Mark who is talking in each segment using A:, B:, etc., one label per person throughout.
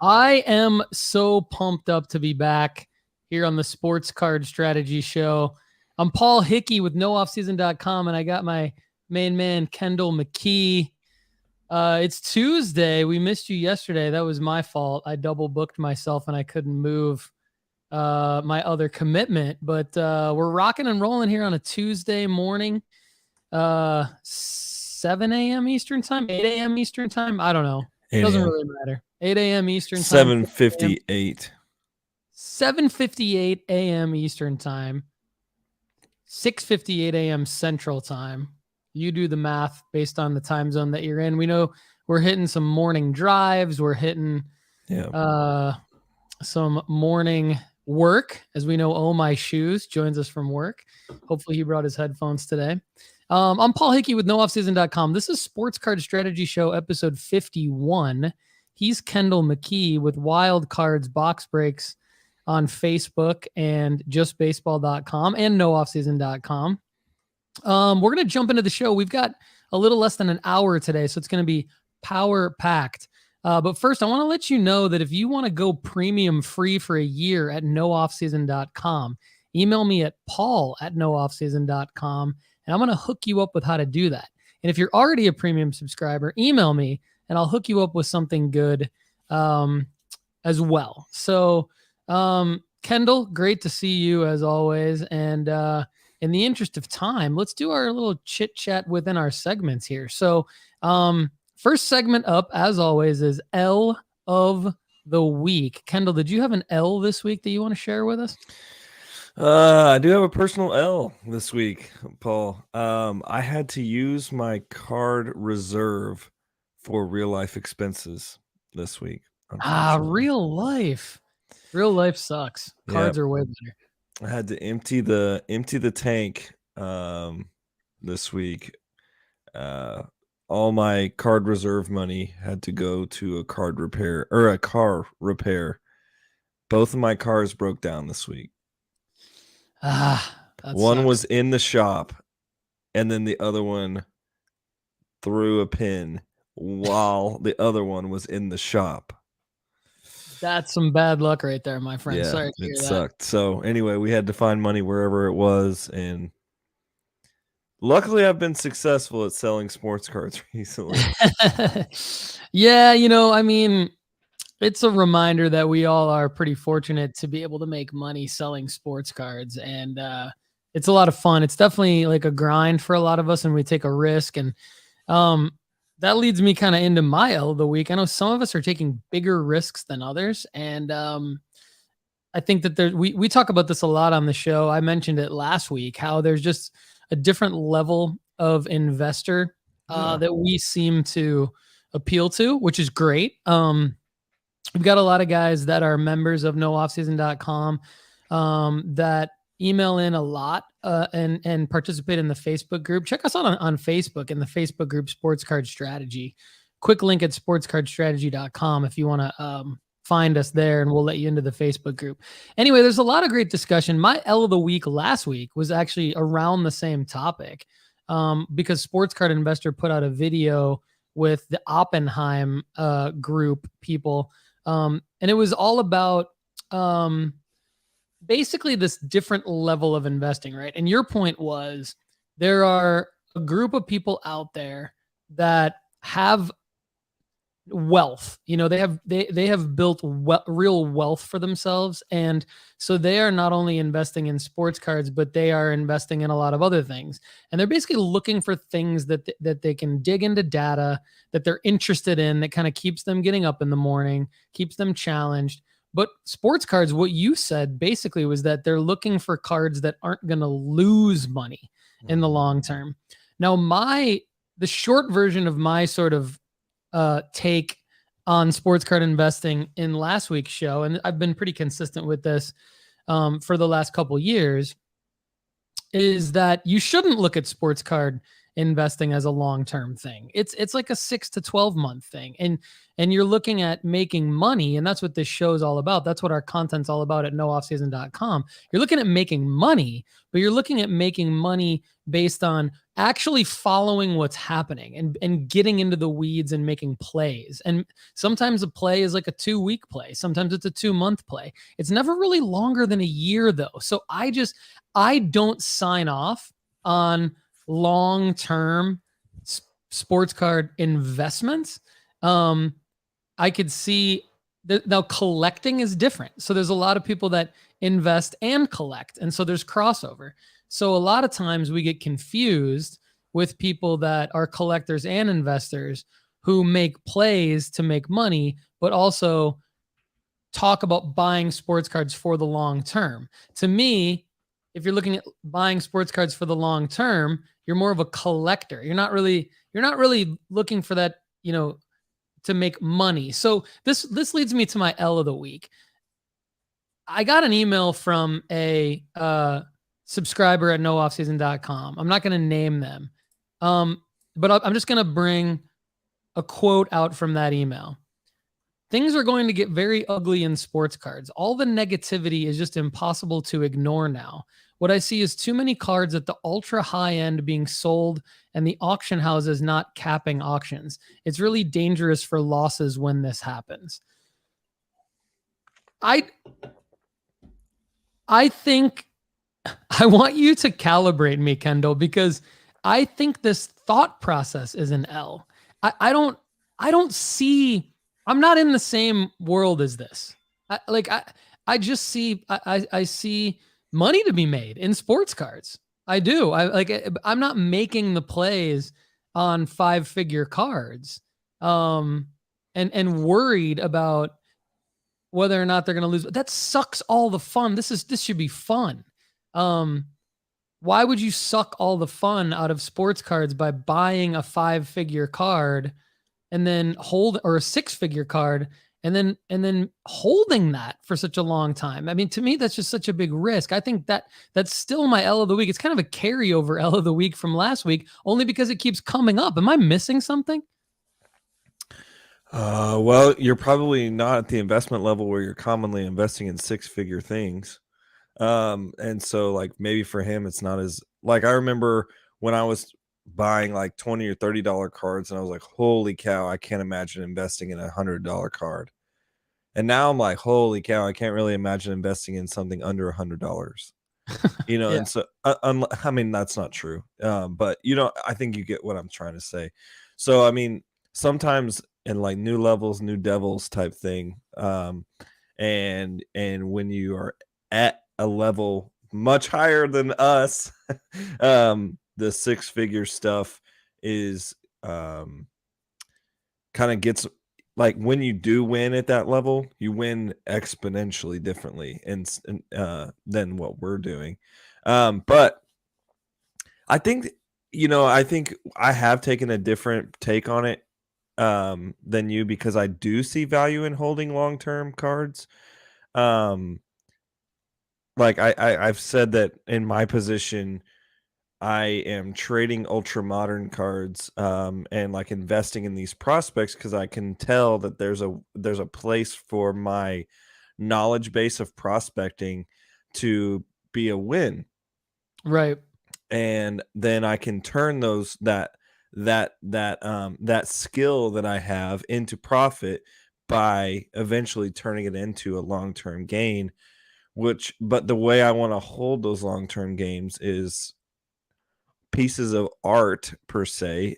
A: I am so pumped up to be back here on the Sports Card Strategy Show. I'm Paul Hickey with NoOffSeason.com, and I got my main man, Kendall McKee. It's Tuesday. We missed you yesterday. That was my fault. I double booked myself, and I couldn't move my other commitment. But we're rocking and rolling here on a Tuesday morning, 7 a.m. Eastern time, 8 a.m. Eastern time. I don't know. It doesn't really matter. 8 a.m. Eastern time.
B: 7:58.
A: 7:58 a.m. Eastern time. 6:58 a.m. Central time. You do the math based on the time zone that you're in. We know we're hitting some morning drives. We're hitting some morning work. As we know, Oh My Shoes joins us from work. Hopefully he brought his headphones today. I'm Paul Hickey with NoOffSeason.com. This is Sports Card Strategy Show episode 51. He's Kendall McKee with Wild Cards Box Breaks on Facebook and JustBaseball.com and NoOffSeason.com. We're going to jump into the show. We've got a little less than an hour today, so it's going to be power packed. But first, I want to let you know that if you want to go premium free for a year at NoOffSeason.com, email me at paul@NoOffSeason.com, and I'm going to hook you up with how to do that. And if you're already a premium subscriber, email me, and I'll hook you up with something good as well. So, Kendall, great to see you as always. And in the interest of time, let's do our little chit chat within our segments here. So, first segment up, as always, is L of the week. Kendall, did you have an L this week that you want to share with us?
B: I do have a personal L this week, Paul. I had to use my card reserve for real life expenses this week.
A: Real life sucks. Cards are way better.
B: I had to empty the tank this week. All my card reserve money had to go to a car repair. Both of my cars broke down this week. One was in the shop, and then the other one threw a pin while the other one was in the shop.
A: That's some bad luck right there, my friend.
B: Yeah,
A: sorry to hear
B: it
A: that.
B: sucked. So anyway, we had to find money wherever it was, and luckily I've been successful at selling sports cards recently.
A: Yeah, I mean, it's a reminder that we all are pretty fortunate to be able to make money selling sports cards, and it's a lot of fun. It's definitely like a grind for a lot of us, and we take a risk, and that leads me kind of into my L of the week. I know some of us are taking bigger risks than others, and I think that we talk about this a lot on the show. I mentioned it last week, how there's just a different level of investor that we seem to appeal to, which is great. We've got a lot of guys that are members of NoOffSeason.com that email in a lot and participate in the Facebook group. Check us out on Facebook in the Facebook group Sports Card Strategy. Quick link at sportscardstrategy.com if you want to find us there, and we'll let you into the Facebook group. Anyway, there's a lot of great discussion. My L of the week last week was actually around the same topic because Sports Card Investor put out a video with the Oppenheim group people. And it was all about basically this different level of investing, right? And your point was there are a group of people out there that have wealth. They have built real wealth for themselves. And so they are not only investing in sports cards, but they are investing in a lot of other things. And they're basically looking for things that they can dig into data that they're interested in, that kind of keeps them getting up in the morning, keeps them challenged. But sports cards, what you said basically was that they're looking for cards that aren't going to lose money in the long term. Now, the short version of my sort of take on sports card investing in last week's show, and I've been pretty consistent with this for the last couple years, is that you shouldn't look at sports card investing as a long-term thing. It's like a 6 to 12 month thing. And you're looking at making money, and that's what this show is all about. That's what our content's all about at nooffseason.com. You're looking at making money, but you're looking at making money based on actually following what's happening and getting into the weeds and making plays. And sometimes a play is like a 2-week play. Sometimes it's a 2-month play. It's never really longer than a year though. So I don't sign off on long-term sports card investments. I could see that now collecting is different. So there's a lot of people that invest and collect. And so there's crossover. So a lot of times we get confused with people that are collectors and investors who make plays to make money, but also talk about buying sports cards for the long term. To me, if you're looking at buying sports cards for the long term, you're more of a collector. You're not really looking for that, to make money. So this leads me to my L of the week. I got an email from a subscriber at nooffseason.com. I'm not going to name them, but I'm just going to bring a quote out from that email. Things are going to get very ugly in sports cards. All the negativity is just impossible to ignore now. What I see is too many cards at the ultra high end being sold and the auction houses not capping auctions. It's really dangerous for losses when this happens. I think I want you to calibrate me, Kendall, because I think this thought process is an L. I don't see, I'm not in the same world as this. I just see, I see money to be made in sports cards. I do. I'm not making the plays on 5-figure cards, and worried about whether or not they're going to lose. That sucks all the fun. This should be fun. Why would you suck all the fun out of sports cards by buying a 5-figure card and then or a 6-figure card and then holding that for such a long time? I mean, to me, that's just such a big risk. I think that's still my L of the week. It's kind of a carryover L of the week from last week, only because it keeps coming up. Am I missing something?
B: Well, you're probably not at the investment level where you're commonly investing in 6-figure things. And so like maybe for him, it's not as like, I remember when I was buying like $20 or $30 cards and I was like, holy cow, I can't imagine investing in $100 card. And now I'm like, holy cow, I can't really imagine investing in something under $100,
A: Yeah.
B: And so, I mean, that's not true. But I think you get what I'm trying to say. So, I mean, sometimes in like new levels, new devils type thing. And when you are at a level much higher than us, the 6-figure stuff is kind of gets like when you do win at that level, you win exponentially differently than what we're doing. But I think I have taken a different take on it than you, because I do see value in holding long-term cards. Like I've said that in my position, I am trading ultra modern cards and like investing in these prospects because I can tell that there's a place for my knowledge base of prospecting to be a win.
A: Right.
B: And then I can turn that skill that I have into profit by eventually turning it into a long-term gain, but the way I want to hold those long-term gains is pieces of art per se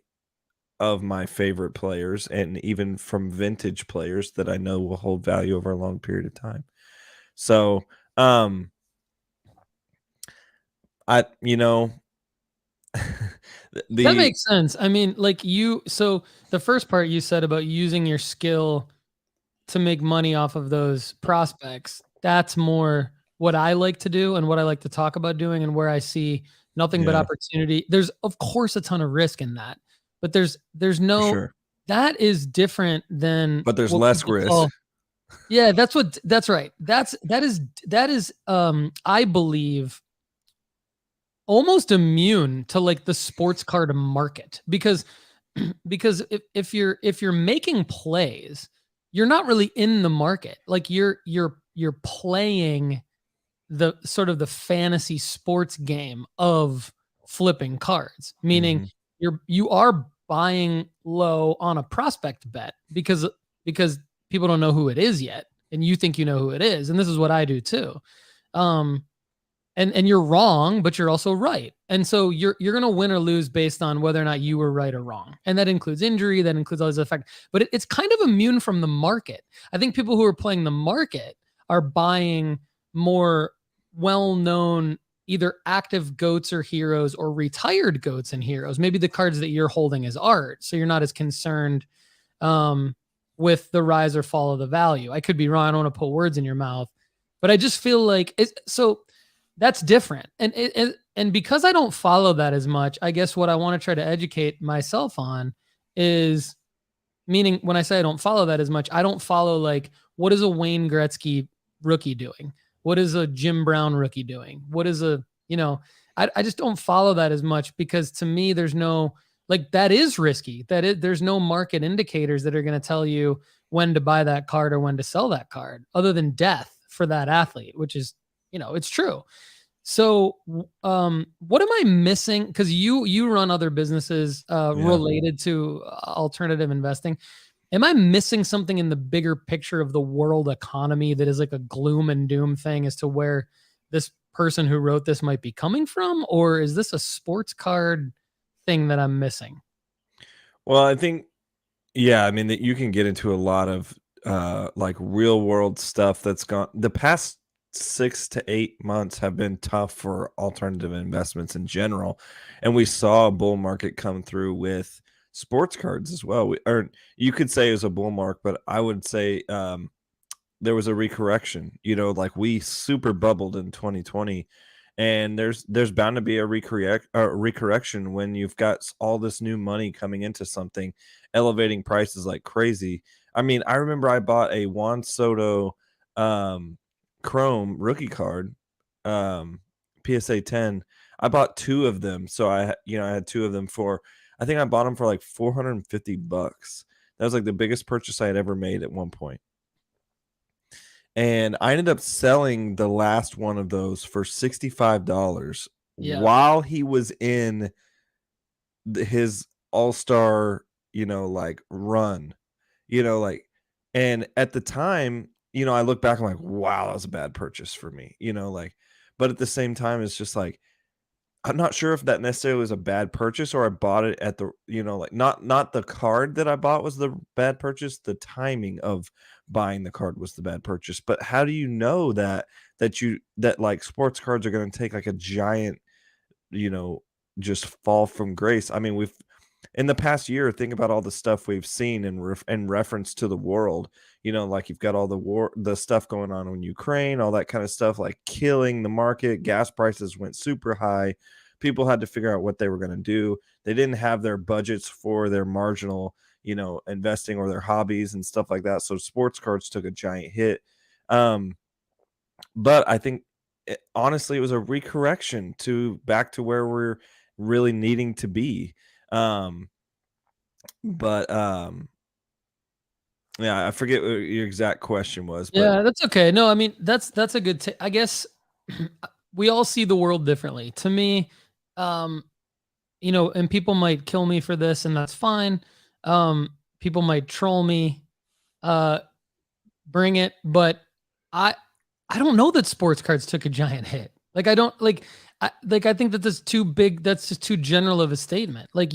B: of my favorite players, and even from vintage players that I know will hold value over a long period of time. So, that
A: makes sense. I mean, so the first part you said about using your skill to make money off of those prospects, that's more what I like to do and what I like to talk about doing, and where I see nothing but opportunity. There's of course a ton of risk in that, but there's no,
B: sure.
A: That is different than,
B: but there's less risk.
A: Yeah, that's right. That is I believe almost immune to like the sports card market because if you're making plays, you're not really in the market. Like you're playing the sort of the fantasy sports game of flipping cards, meaning you are buying low on a prospect bet because people don't know who it is yet, and you think you know who it is, and this is what I do too. And you're wrong, but you're also right. And so you're going to win or lose based on whether or not you were right or wrong. And that includes injury, that includes all these effects, but it's kind of immune from the market. I think people who are playing the market are buying more well-known either active goats or heroes or retired goats and heroes. Maybe the cards that you're holding as art. So you're not as concerned with the rise or fall of the value. I could be wrong. I don't want to put words in your mouth, but I just feel like so that's different. And because I don't follow that as much, I guess what I want to try to educate myself on is, meaning when I say I don't follow that as much, I don't follow like, what is a Wayne Gretzky rookie doing? What is a Jim Brown rookie doing? What is I just don't follow that as much because to me, there's no, like, that is risky. There's no market indicators that are going to tell you when to buy that card or when to sell that card other than death for that athlete, which is, it's true. So, what am I missing? Because you run other businesses related to alternative investing. Am I missing something in the bigger picture of the world economy that is like a gloom and doom thing as to where this person who wrote this might be coming from? Or is this a sports card thing that I'm missing?
B: Well, I think, I mean, that you can get into a lot of like real world stuff that's gone. The past 6 to 8 months have been tough for alternative investments in general. And we saw a bull market come through with sports cards as well. Or you could say it was a bull market, but I would say there was a recorrection. Like we super bubbled in 2020, and there's bound to be a recorrection when you've got all this new money coming into something, elevating prices like crazy. I mean, I remember I bought a Juan Soto Chrome rookie card, PSA 10. I bought 2 of them, so I had 2 of them for, I think I bought them for like $450. That was like the biggest purchase I had ever made at one point. And I ended up selling the last one of those for $65 while he was in his all-star, like run, and at the time, I look back, I'm like, wow, that was a bad purchase for me, but at the same time, it's just like, I'm not sure if that necessarily was a bad purchase or I bought it at the, like not the card that I bought was the bad purchase. The timing of buying the card was the bad purchase. But how do you know that like sports cards are going to take like a giant, just fall from grace? I mean, we've, in the past year, think about all the stuff we've seen in reference to the world, like you've got all the stuff going on in Ukraine, all that kind of stuff, like killing the market. Gas prices went super high. People had to figure out what they were going to do. They didn't have their budgets for their marginal, investing or their hobbies and stuff like that. So sports cards took a giant hit. But I think honestly, it was a recorrection back to where we're really needing to be. Yeah, I forget what your exact question was. But
A: yeah, that's okay. No, I mean, that's a good, I guess we all see the world differently. To me, and people might kill me for this, and that's fine. People might troll me, bring it, but I don't know that sports cards took a giant hit. Like, I don't I think that that's too big. That's just too general of a statement. Like,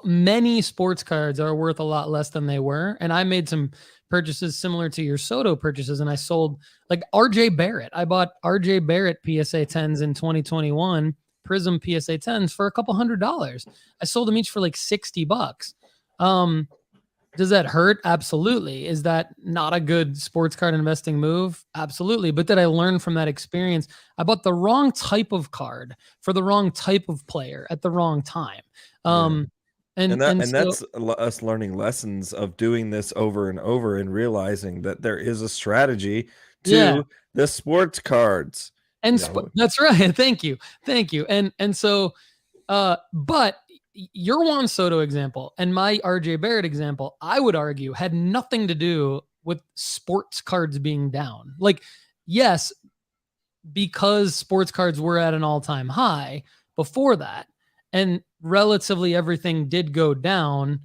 A: many sports cards are worth a lot less than they were. And I made some purchases similar to your Soto purchases, and I sold like RJ Barrett. I bought RJ Barrett PSA 10s in 2021, Prism PSA 10s for a couple $100. I sold them each for like $60. Does that hurt? Absolutely. Is that not a good sports card investing move? Absolutely. But did I learn from that experience? I bought the wrong type of card for the wrong type of player at the wrong time.
B: And
A: so,
B: that's us learning lessons of doing this over and over and realizing that there is a strategy to the sports cards.
A: And
B: Yeah.
A: that's right. Thank you. And so, but your Juan Soto example and my RJ Barrett example, I would argue, had nothing to do with sports cards being down. Like, yes, because sports cards were at an all-time high before that, and relatively everything did go down,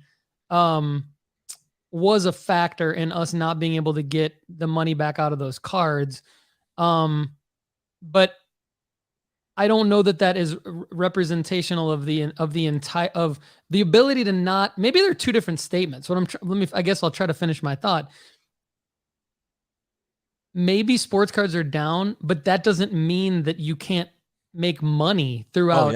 A: was a factor in us not being able to get the money back out of those cards. But I don't know that is representational of the entire of the ability to not. Maybe they're two different statements. I guess I'll try to finish my thought. Maybe sports cards are down, but that doesn't mean that you can't make money throughout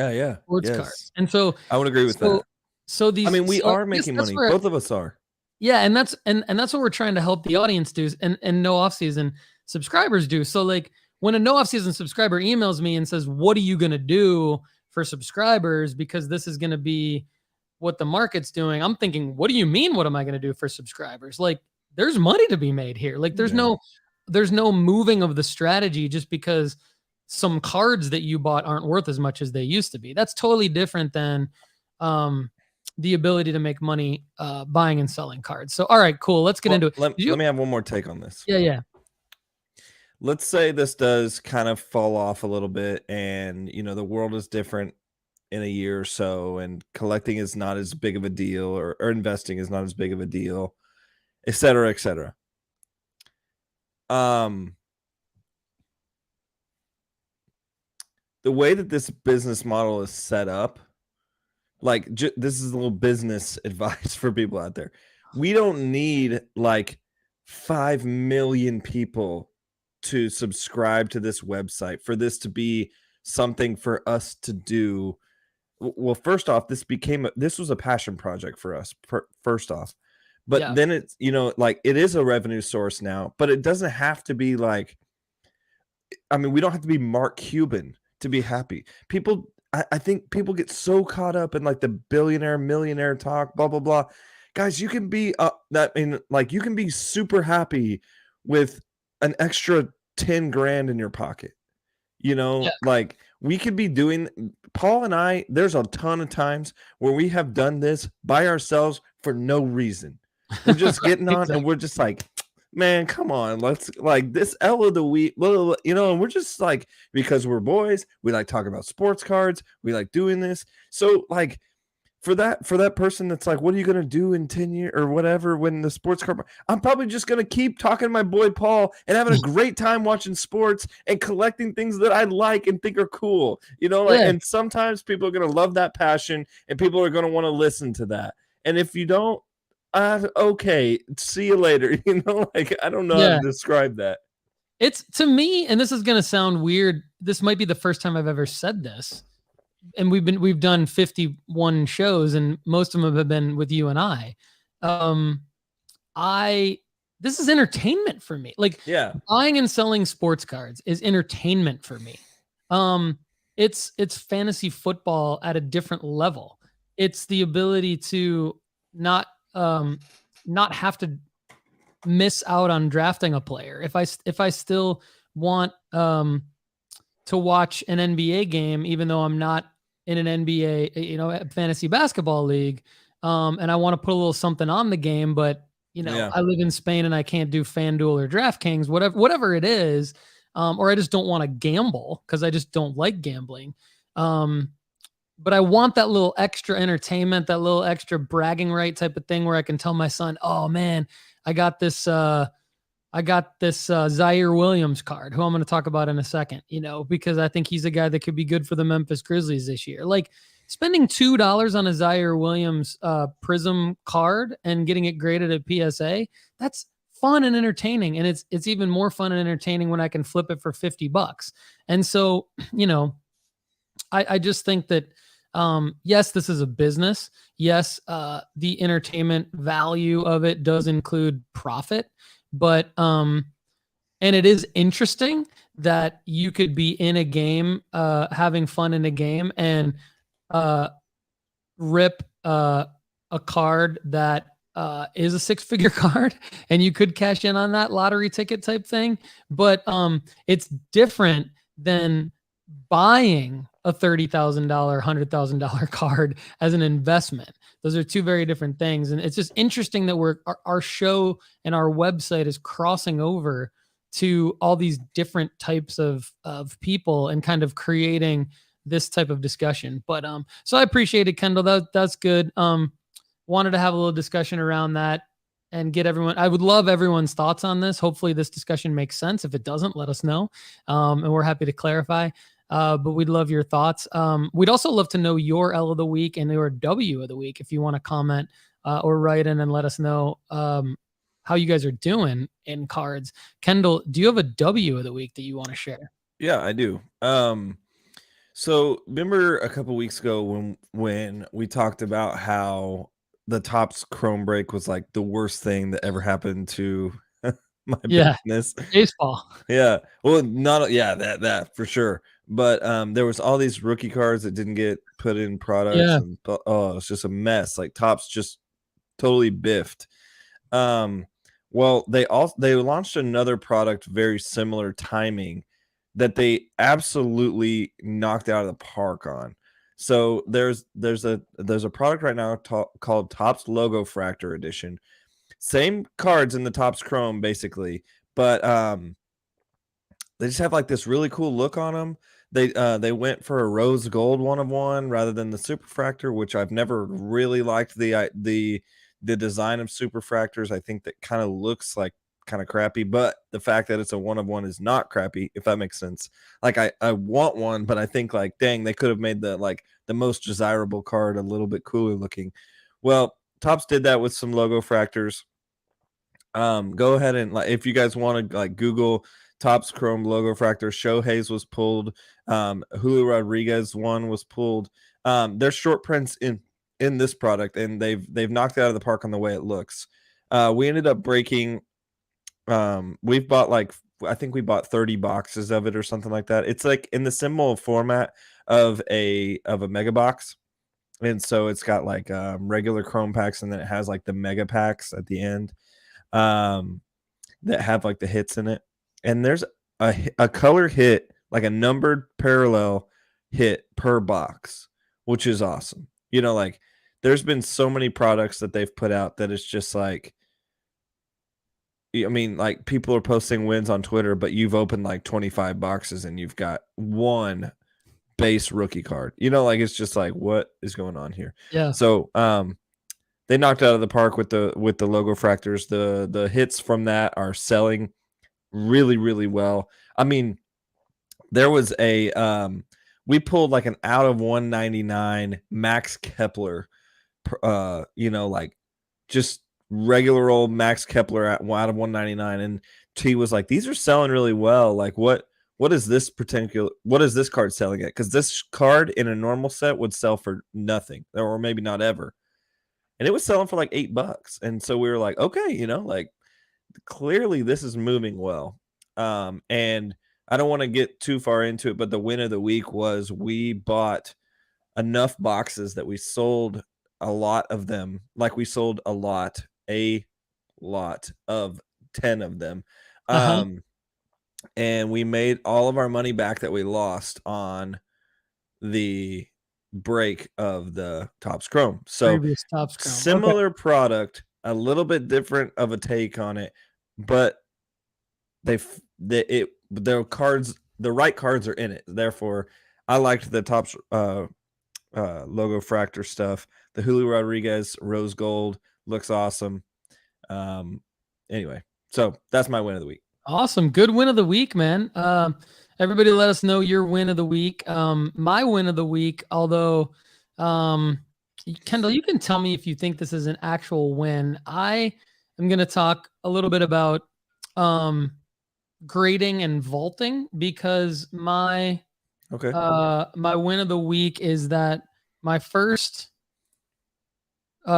A: sports cards. And so
B: I would agree with that.
A: So these,
B: we are making money. Both of us are.
A: Yeah, and that's what we're trying to help the audience do, and no off-season subscribers do. So like, when a no off-season subscriber emails me and says, what are you going to do for subscribers? Because this is going to be what the market's doing. I'm thinking, what do you mean? What am I going to do for subscribers? Like, there's money to be made here. Like, there's no moving of the strategy just because some cards that you bought aren't worth as much as they used to be. That's totally different than the ability to make money buying and selling cards. So, all right, cool. Let's get into it.
B: Let me have one more take on this.
A: Yeah.
B: Let's say this does kind of fall off a little bit, and the world is different in a year or so, and collecting is not as big of a deal, or investing is not as big of a deal, et cetera, et cetera. The way that this business model is set up, like, this is a little business advice for people out there. We don't need like 5 million people to subscribe to this website for this to be something for us to do. Well, first off, this was a passion project for us, first off. But then it's, like, it is a revenue source now, but it doesn't have to be like, we don't have to be Mark Cuban to be happy. I think people get so caught up in like the billionaire, millionaire talk, blah, blah, blah. Guys, you can be, you can be super happy with an extra 10 grand in your pocket. Like, we could be doing, Paul and I, there's a ton of times where we have done this by ourselves for no reason. We're just getting on and we're just like, man, come on, let's, like, this L of the week, and we're just like, because we're boys, we like talking about sports cards, we like doing this. So like, for that person that's like, what are you going to do in 10 years or whatever when the sports card, I'm probably just going to keep talking to my boy Paul and having a great time watching sports and collecting things that I like and think are cool, and sometimes people are going to love that passion and people are going to want to listen to that. And if you don't, okay, see you later. Like, I don't know how to describe that.
A: It's, to me, and this is going to sound weird, this might be the first time I've ever said this, and we've done 51 shows, and most of them have been with you and I. This is entertainment for me. Like, buying and selling sports cards is entertainment for me. It's fantasy football at a different level. It's the ability to not have to miss out on drafting a player. If I still want to watch an NBA game, even though I'm not in an NBA, fantasy basketball league, and I want to put a little something on the game, but I live in Spain and I can't do FanDuel or DraftKings, whatever it is, or I just don't want to gamble because I just don't like gambling. But I want that little extra entertainment, that little extra bragging right type of thing where I can tell my son, oh man, I got this Ziaire Williams card, who I'm going to talk about in a second, because I think he's a guy that could be good for the Memphis Grizzlies this year. Like, spending $2 on a Ziaire Williams Prism card and getting it graded at PSA, that's fun and entertaining. And it's even more fun and entertaining when I can flip it for $50. And so, I just think that, yes, this is a business. Yes, the entertainment value of it does include profit, but and it is interesting that you could be in a game, having fun in a game, and rip a card that is a 6-figure card, and you could cash in on that lottery ticket type thing. But it's different than buying a $30,000, $100,000 card as an investment. Those are two very different things. And it's just interesting that our show and our website is crossing over to all these different types of people and kind of creating this type of discussion. But so I appreciate it, Kendall. That's good. Wanted to have a little discussion around that and get everyone. I would love everyone's thoughts on this. Hopefully this discussion makes sense. If it doesn't, let us know. And we're happy to clarify. But we'd love your thoughts. We'd also love to know your L of the week and your W of the week. If you want to comment or write in and let us know how you guys are doing in cards. Kendall, do you have a W of the week that you want to share?
B: Yeah, I do. So remember a couple weeks ago when we talked about how the Topps Chrome break was like the worst thing that ever happened to my business.
A: Baseball.
B: Yeah. Well, that for sure. But there was all these rookie cards that didn't get put in products.
A: Yeah.
B: And, it's just a mess. Like Topps just totally biffed. Well, they launched another product, very similar timing, that they absolutely knocked out of the park on. So there's a product right now called Topps Logo Fractor Edition. Same cards in the Topps Chrome basically, but they just have like this really cool look on them. They went for a rose gold 1/1 rather than the Superfractor, which I've never really liked the design of Superfractors. I think that kind of looks like kind of crappy, but the fact that it's a 1/1 is not crappy, if that makes sense. Like I want one, but I think like, dang, they could have made the most desirable card a little bit cooler looking. Well, Topps did that with some logo fractors. Go ahead and if you guys want to Google Topps Chrome logo fractor, Shohei's was pulled. Julio Rodriguez one was pulled. There's short prints in this product, and they've knocked it out of the park on the way it looks. We ended up breaking. We've bought I think we bought 30 boxes of it or something like that. It's like in the symbol format of a mega box. And so it's got regular Chrome packs, and then it has the mega packs at the end that have the hits in it. And there's a color hit, a numbered parallel hit per box, which is awesome. There's been so many products that they've put out that it's just people are posting wins on Twitter, but you've opened 25 boxes and you've got one base rookie card. It's just what is going on here?
A: Yeah.
B: So they knocked out of the park with the logo fractors. The hits from that are selling really, really well. I mean, there was we pulled an out of 199 Max Kepler, just regular old Max Kepler out of 199, and T was like, these are selling really well. What is this card selling at? Because this card in a normal set would sell for nothing, or maybe not ever, and it was selling for $8. And so we were like, okay, clearly this is moving well. And I don't want to get too far into it, but the win of the week was we bought enough boxes that we sold a lot of them. We sold a lot of 10 of them. And we made all of our money back that we lost on the break of the Topps Chrome. So
A: Topps Chrome.
B: Similar product, a little bit different of a take on it, but the right cards are in it. Therefore, I liked the Topps logo fractor stuff. The Julio Rodriguez rose gold looks awesome. Anyway, so that's my win of the week.
A: Awesome. Good win of the week, man. Everybody let us know your win of the week. My win of the week, although, Kendall, you can tell me if you think this is an actual win. I am going to talk a little bit about grading and vaulting, because my win of the week is that my first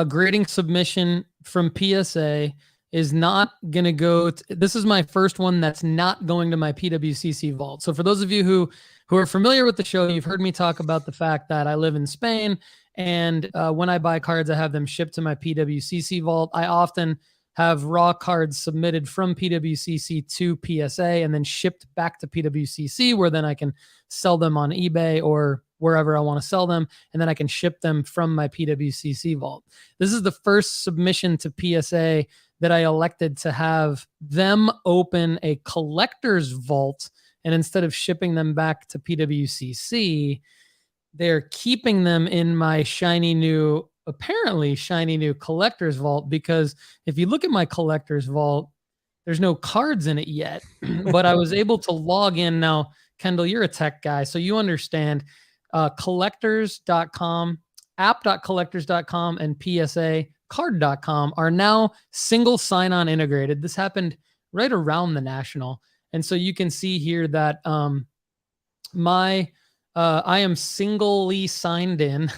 A: grading submission from PSA is not going to go. This is my first one that's not going to my PWCC vault. So for those of you who are familiar with the show, you've heard me talk about the fact that I live in Spain, and when I buy cards, I have them shipped to my PWCC vault. I often have raw cards submitted from PWCC to PSA and then shipped back to PWCC, where then I can sell them on eBay or wherever I want to sell them, and then I can ship them from my PWCC vault. This is the first submission to PSA that I elected to have them open a collector's vault, and instead of shipping them back to PWCC, they're keeping them in my apparently shiny new collector's vault, because if you look at my collector's vault, there's no cards in it yet, but I was able to log in. Now, Kendall, you're a tech guy, so you understand collectors.com, app.collectors.com, and PSA card.com are now single sign-on integrated. This happened right around the National. And so you can see here that I am singly signed in.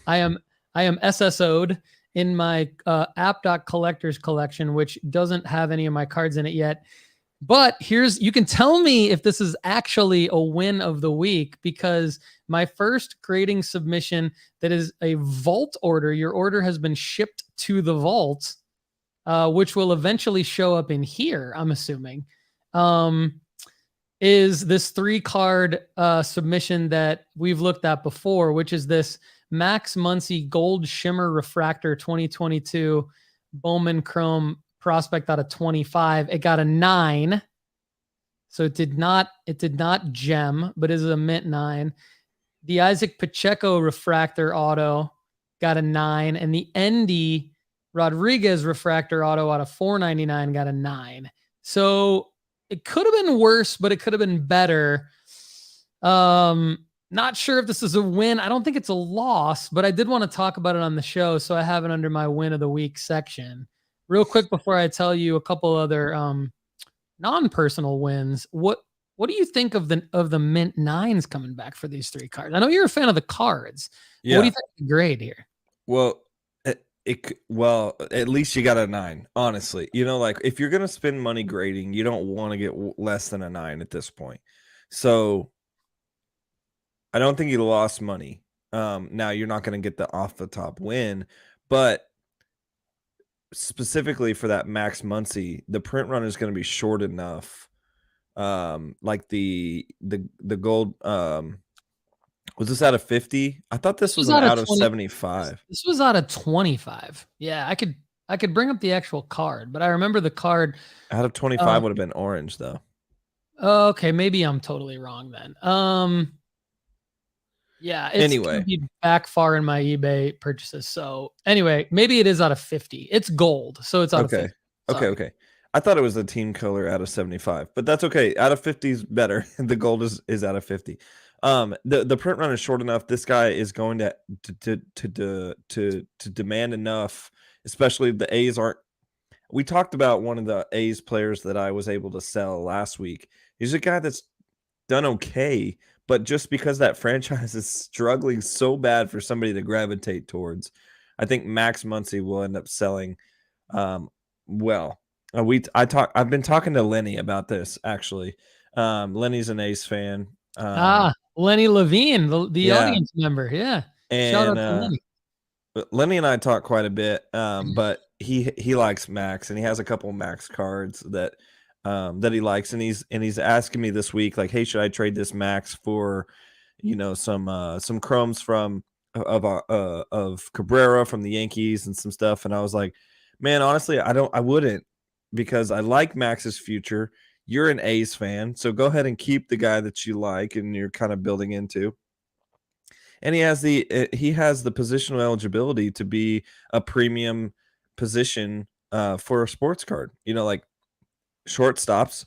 A: I am SSO'd in my app.collectors collection, which doesn't have any of my cards in it yet. But you can tell me if this is actually a win of the week, because my first grading submission that is a vault order, your order has been shipped to the vault, which will eventually show up in here, I'm assuming, is this 3-card submission that we've looked at before, which is this Max Muncy Gold Shimmer Refractor 2022 Bowman Chrome prospect out of 25. It got a 9. So it did not gem, but is a mint 9. The Isaac Pacheco Refractor Auto got a 9, and the Endy Rodriguez Refractor Auto out of 499 got a 9. So it could have been worse, but it could have been better. Not sure if this is a win. I don't think it's a loss, but I did want to talk about it on the show, so I have it under my win of the week section. Real quick before I tell you a couple other non-personal wins, what do you think of the mint 9s coming back for these 3 cards? I know you're a fan of the cards. Yeah. What do you think of the grade here?
B: Well, at least you got a 9, honestly. Like if you're going to spend money grading, you don't want to get less than a 9 at this point. So I don't think you lost money. Now you're not going to get the off the top win, but specifically for that Max Muncy, the print run is going to be short enough. Like the gold, was this out of 50? I thought this was out of 75.
A: This was out of 25. Yeah, I could bring up the actual card, but I remember the card
B: out of 25 would have been orange though.
A: Okay, maybe I'm totally wrong then. Yeah, it's gonna be back far in my eBay purchases. So anyway, maybe it is out of 50. It's gold, so it's out of 50.
B: Okay. I thought it was a team color out of 75, but that's okay. Out of 50 is better. The gold is out of 50. The print run is short enough. This guy is going to demand enough, especially if the A's aren't. We talked about one of the A's players that I was able to sell last week. He's a guy that's done okay, but just because that franchise is struggling so bad for somebody to gravitate towards, I think Max Muncy will end up selling well. I've been talking to Lenny about this actually. Lenny's an A's fan.
A: Lenny Levine, the audience member. Yeah.
B: And shout out to Lenny. Lenny and I talk quite a bit, but he likes Max, and he has a couple of Max cards that he likes, and he's asking me this week, like, hey, should I trade this Max for, some chromes of Cabrera from the Yankees and some stuff? And I was like, man, honestly, I wouldn't, because I like Max's future. You're an A's fan, so go ahead and keep the guy that you like and you're kind of building into. And he has the positional eligibility to be a premium position for a sports card. Like shortstops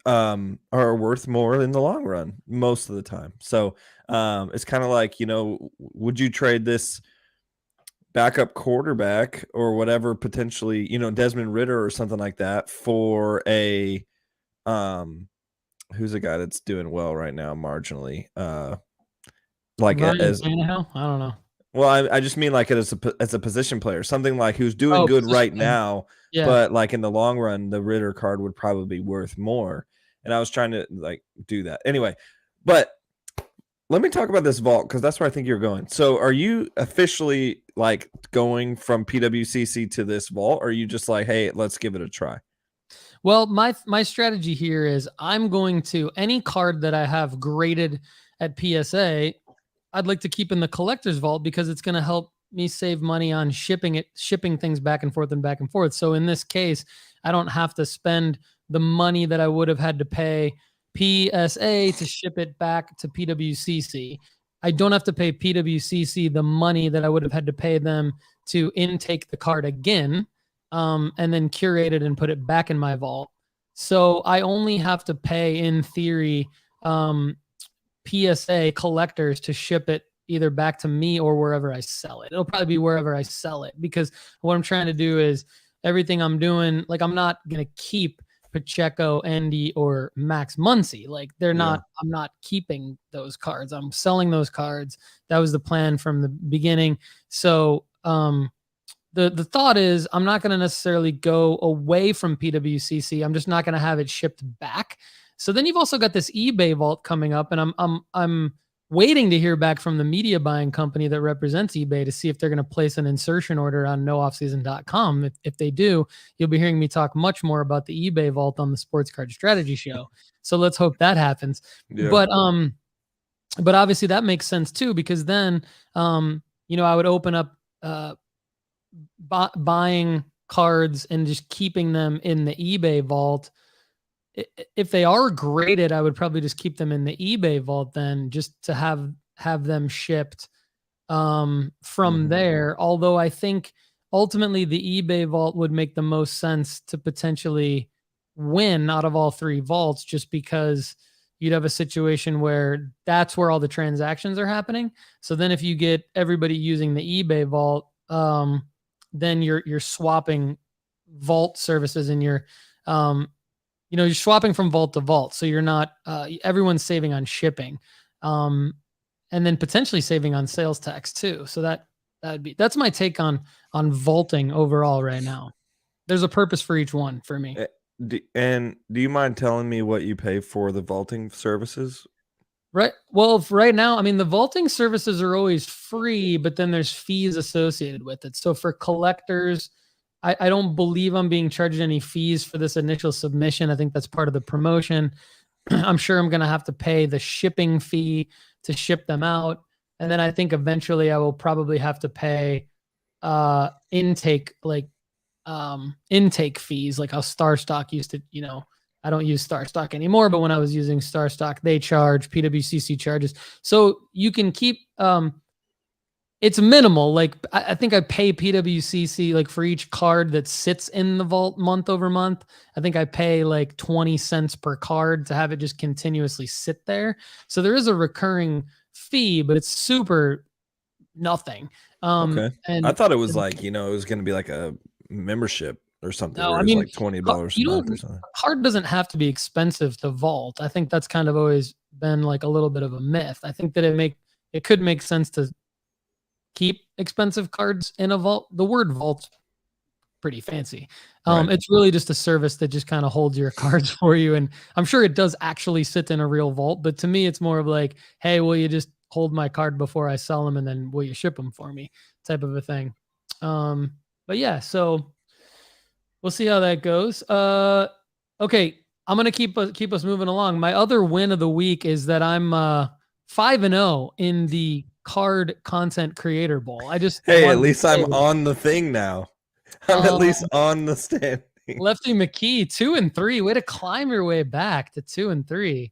B: are worth more in the long run most of the time. So it's kind of like, would you trade this backup quarterback or whatever, potentially, Desmond Ridder or something like that, for a who's a guy that's doing well right now marginally, like as
A: Tannehill? I don't know.
B: Well, I just mean like as a position player, something like who's doing good right now, but like in the long run, the Ridder card would probably be worth more. And I was trying to like do that anyway. But let me talk about this vault because that's where I think you're going. So are you officially like going from PWCC to this vault, or are you just like, hey, let's give it a try?
A: Well, my strategy here is I'm going to any card that I have graded at PSA, I'd like to keep in the collector's vault because it's going to help me save money on shipping things back and forth and back and forth. So in this case, I don't have to spend the money that I would have had to pay PSA to ship it back to PWCC. I don't have to pay PWCC the money that I would have had to pay them to intake the card again, and then curate it and put it back in my vault. So I only have to pay, in theory, PSA collectors to ship it either back to me or wherever I sell it. It'll probably be wherever I sell it, because what I'm trying to do is everything I'm doing, like I'm not going to keep Pacheco, Andy, or Max Muncy. Like I'm not keeping those cards. I'm selling those cards. That was the plan from the beginning. So the thought is I'm not going to necessarily go away from PWCC. I'm just not going to have it shipped back. So then you've also got this eBay vault coming up, and I'm waiting to hear back from the media buying company that represents eBay to see if they're going to place an insertion order on nooffseason.com. If they do, you'll be hearing me talk much more about the eBay vault on the Sports Card Strategy show. So let's hope that happens. Yeah. But obviously that makes sense too, because then I would open up buying cards and just keeping them in the eBay vault. If they are graded, I would probably just keep them in the eBay vault then, just to have them shipped from there. Although I think ultimately the eBay vault would make the most sense to potentially win out of all three vaults, just because you'd have a situation where that's where all the transactions are happening. So then if you get everybody using the eBay vault, then you're swapping vault services, and you're swapping from vault to vault. So you're not, everyone's saving on shipping, and then potentially saving on sales tax too. So that's my take on vaulting overall right now. There's a purpose for each one for me.
B: And do you mind telling me what you pay for the vaulting services?
A: Right. Well, right now, I mean, the vaulting services are always free, but then there's fees associated with it. So for collectors, I don't believe I'm being charged any fees for this initial submission. I think that's part of the promotion. I'm sure I'm going to have to pay the shipping fee to ship them out. And then I think eventually I will probably have to pay intake fees, like how Star Stock used to, I don't use Star Stock anymore, but when I was using Star Stock, they charge, PWCC charges. So you can keep, it's minimal. Like I think I pay PWCC like for each card that sits in the vault month over month. I think I pay like 20 cents per card to have it just continuously sit there. So there is a recurring fee, but it's super nothing.
B: Okay. And I thought it was like, it was going to be like a membership or something. No, I mean, like $20 a month or something.
A: Card doesn't have to be expensive to vault. I think that's kind of always been like a little bit of a myth. I think that it could make sense to keep expensive cards in a vault. The word vault's pretty fancy. Right. It's really just a service that just kind of holds your cards for you. And I'm sure it does actually sit in a real vault, but to me, it's more of like, hey, will you just hold my card before I sell them, and then will you ship them for me, type of a thing. But yeah, so we'll see how that goes. Okay, I'm gonna keep us moving along. My other win of the week is that I'm 5-0 in the Card Content Creator Bowl.
B: At least I'm on the thing now. I'm at least on the standing.
A: Lefty McKee 2-3. Way to climb your way back to 2-3.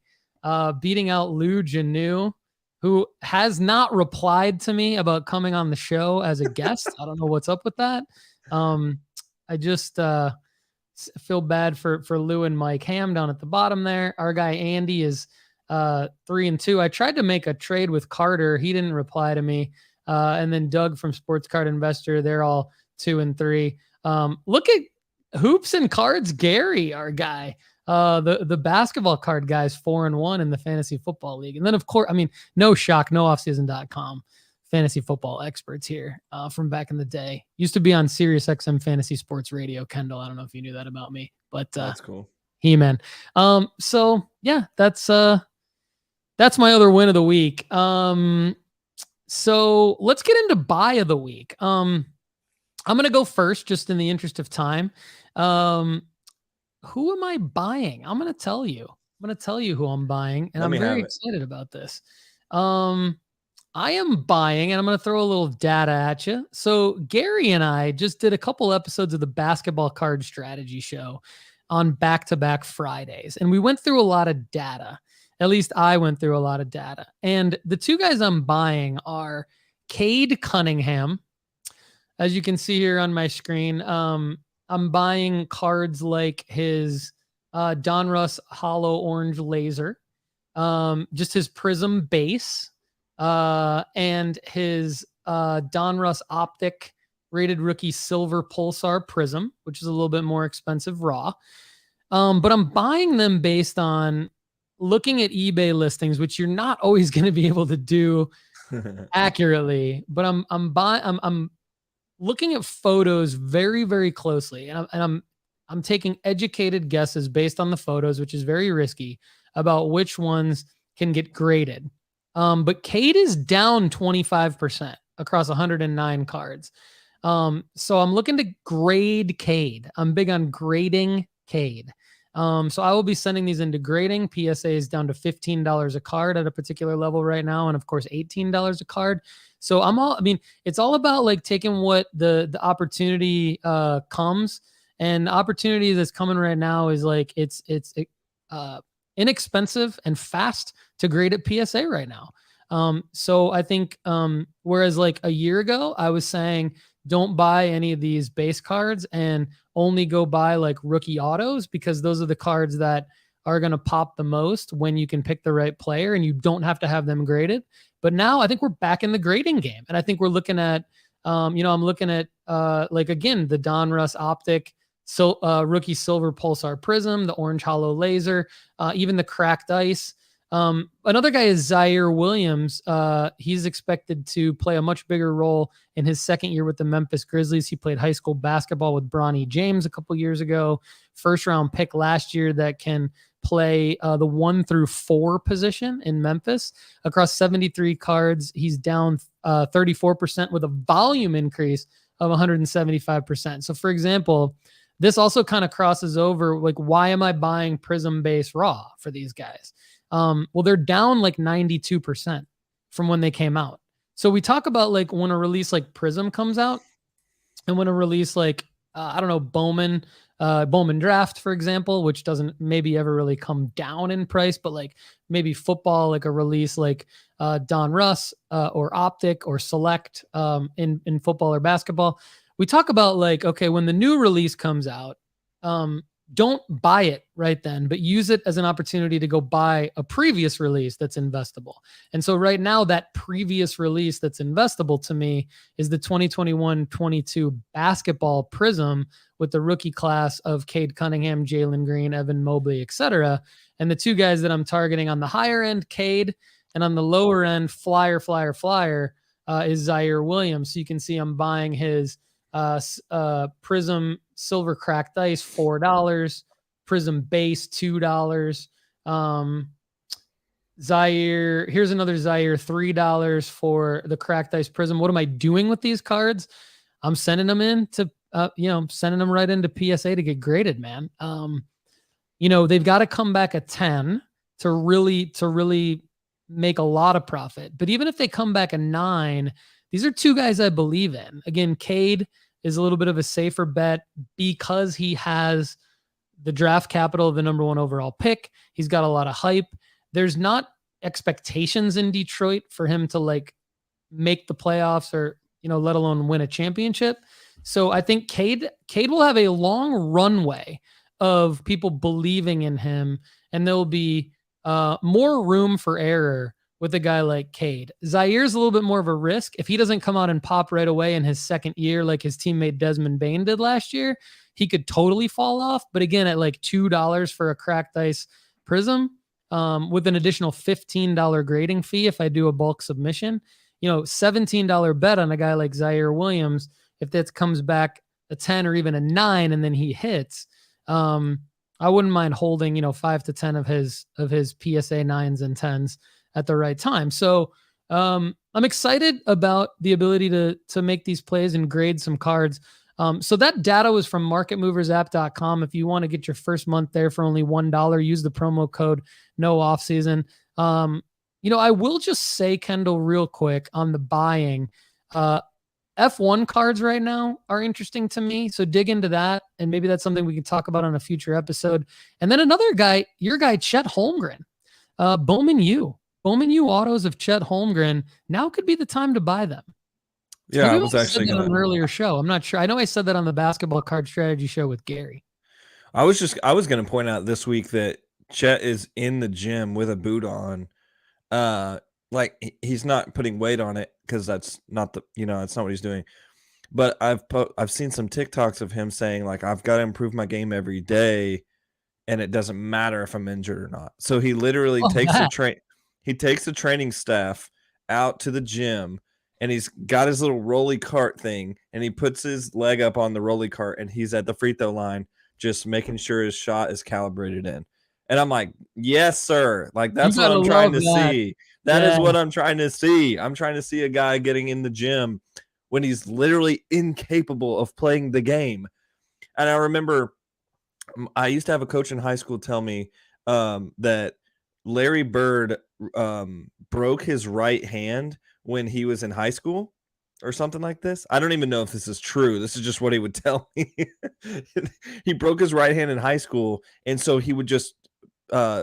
A: Beating out Lou Janu, who has not replied to me about coming on the show as a guest. I don't know what's up with that. I just feel bad for Lou and Mike Ham down at the bottom there. Our guy Andy is 3-2. I tried to make a trade with Carter. He didn't reply to me. And then Doug from Sports Card Investor, they're all 2-3. Look at Hoops and Cards Gary, our guy. The basketball card guy's 4-1 in the fantasy football league. And then of course, I mean, no shock, nooffseason.com fantasy football experts here from back in the day. Used to be on Sirius XM Fantasy Sports Radio, Kendall. I don't know if you knew that about me, but
B: that's cool.
A: He-Man. So yeah, that's That's my other win of the week. So let's get into buy of the week. I'm going to go first just in the interest of time. Who am I buying? I'm going to tell you. I'm going to tell you who I'm buying, and I'm very excited about this. I am buying, and I'm going to throw a little data at you. So Gary and I just did a couple episodes of the Basketball Card Strategy show on back-to-back Fridays, and we went through a lot of data. At least I went through a lot of data. And the two guys I'm buying are Cade Cunningham. As you can see here on my screen, I'm buying cards like his Donruss Hollow Orange Laser, just his Prism base, and his Donruss Optic Rated Rookie Silver Pulsar Prism, which is a little bit more expensive raw. But I'm buying them based on looking at eBay listings, which you're not always going to be able to do accurately. But I'm looking at photos very, very closely, and I'm taking educated guesses based on the photos, which is very risky, about which ones can get graded. But Cade is down 25% across 109 cards. So I'm looking to grade Cade. I'm big on grading Cade. So I will be sending these into grading. PSA is down to $15 a card at a particular level right now, and of course $18 a card. So it's all about like taking what the opportunity comes, and the opportunity that's coming right now is like it's inexpensive and fast to grade at PSA right now. So I think whereas like a year ago I was saying don't buy any of these base cards and only go buy like rookie autos, because those are the cards that are going to pop the most when you can pick the right player and you don't have to have them graded. But now I think we're back in the grading game, and I think we're looking at, I'm looking at like, again, the Donruss Optic Rookie Silver Pulsar Prism, the Orange Hollow Laser, even the Cracked Ice. Another guy is Ziaire Williams. He's expected to play a much bigger role in his second year with the Memphis Grizzlies. He played high school basketball with Bronny James a couple years ago. First round pick last year that can play the 1 through 4 position in Memphis. Across 73 cards, he's down 34% with a volume increase of 175%. So for example, this also kind of crosses over, like, why am I buying Prism base raw for these guys? Well, they're down like 92% from when they came out. So we talk about like when a release like Prism comes out, and when a release like, Bowman Draft, for example, which doesn't maybe ever really come down in price, but like maybe football, like a release like Donruss or Optic or Select in football or basketball. We talk about like, okay, when the new release comes out, don't buy it right then, but use it as an opportunity to go buy a previous release that's investable. And so right now, that previous release that's investable to me is the 2021-22 basketball Prism with the rookie class of Cade Cunningham, Jalen Green, Evan Mobley, etc. And the two guys that I'm targeting on the higher end, Cade, and on the lower end, Flyer, is Ziaire Williams. So you can see I'm buying his Prism Silver Cracked Ice, $4, Prism Base, $2. Ziaire, here's another Ziaire, $3 for the Cracked Ice Prism. What am I doing with these cards? I'm sending them in to, sending them right into PSA to get graded, man. They've got to come back a 10 to really make a lot of profit. But even if they come back a 9, these are two guys I believe in. Again, Cade is a little bit of a safer bet because he has the draft capital of the number 1 overall pick. He's got a lot of hype. There's not expectations in Detroit for him to like make the playoffs or, let alone win a championship. So I think Cade will have a long runway of people believing in him, and there'll be more room for error with a guy like Cade. Zaire's a little bit more of a risk. If he doesn't come out and pop right away in his second year, like his teammate Desmond Bane did last year, he could totally fall off. But again, at like $2 for a Cracked Ice Prism, with an additional $15 grading fee if I do a bulk submission, $17 bet on a guy like Ziaire Williams, if that comes back a 10 or even a 9 and then he hits, I wouldn't mind holding, 5 to 10 of his PSA 9s and 10s at the right time. So I'm excited about the ability to make these plays and grade some cards. So that data was from marketmoversapp.com. If you want to get your first month there for only $1, use the promo code no off season. I will just say, Kendall, real quick on the buying, F1 cards right now are interesting to me. So dig into that. And maybe that's something we can talk about on a future episode. And then another guy, your guy, Chet Holmgren, Bowman U autos of Chet Holmgren. Now could be the time to buy them.
B: Yeah,
A: maybe
B: I was actually
A: on an earlier show. I'm not sure. I know I said that on the basketball card strategy show with Gary.
B: I was going to point out this week that Chet is in the gym with a boot on. Like he's not putting weight on it because that's not that's not what he's doing. But I've seen some TikToks of him saying like, I've got to improve my game every day, and it doesn't matter if I'm injured or not. So he literally takes the training staff out to the gym, and he's got his little rolly cart thing, and he puts his leg up on the rolly cart, and he's at the free throw line, just making sure his shot is calibrated in. And I'm like, yes, sir. Like, that's what I'm trying to see. That is what I'm trying to see. I'm trying to see a guy getting in the gym when he's literally incapable of playing the game. And I remember I used to have a coach in high school tell me that Larry Bird broke his right hand when he was in high school or something like this. I don't even know if this is true. This is just what he would tell me. He broke his right hand in high school, and so he would just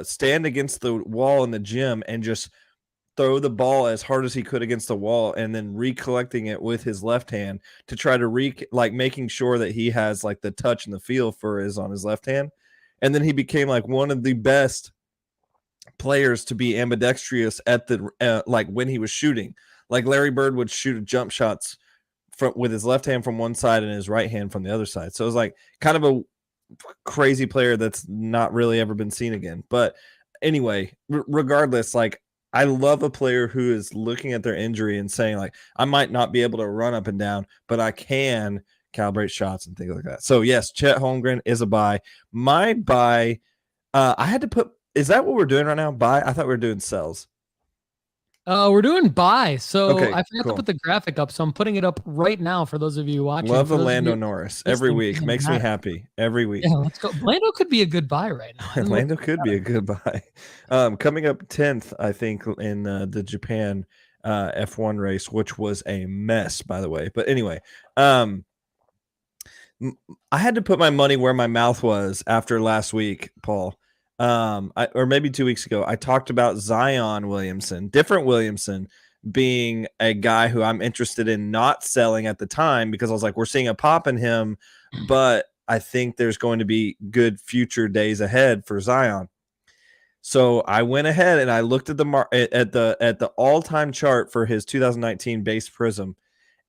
B: stand against the wall in the gym and just throw the ball as hard as he could against the wall, and then recollecting it with his left hand to try to making sure that he has like the touch and the feel for on his left hand. And then he became like one of the best players to be ambidextrous at the like when he was shooting. Like Larry Bird would shoot jump shots with his left hand from one side and his right hand from the other side. So it was like kind of a crazy player that's not really ever been seen again. But anyway, regardless, like I love a player who is looking at their injury and saying like, I might not be able to run up and down, but I can calibrate shots and things like that. So yes, Chet Holmgren is a buy. My buy, I had to put, is that what we're doing right now? Buy? I thought we were doing sells.
A: We're doing buy. So
B: okay,
A: I forgot to put the graphic up, so I'm putting it up right now for those of you watching.
B: Love the Lando Norris every week. Makes me happy every week.
A: Yeah, let's go. Lando could be a good buy right now.
B: Lando could be a good buy. Coming up 10th, I think, in the Japan F1 race, which was a mess, by the way. But anyway, I had to put my money where my mouth was after last week, Paul. Or maybe 2 weeks ago, I talked about Zion Williamson, different Williamson, being a guy who I'm interested in not selling at the time because I was like, we're seeing a pop in him, but I think there's going to be good future days ahead for Zion. So I went ahead and I looked at the all-time chart for his 2019 base Prism.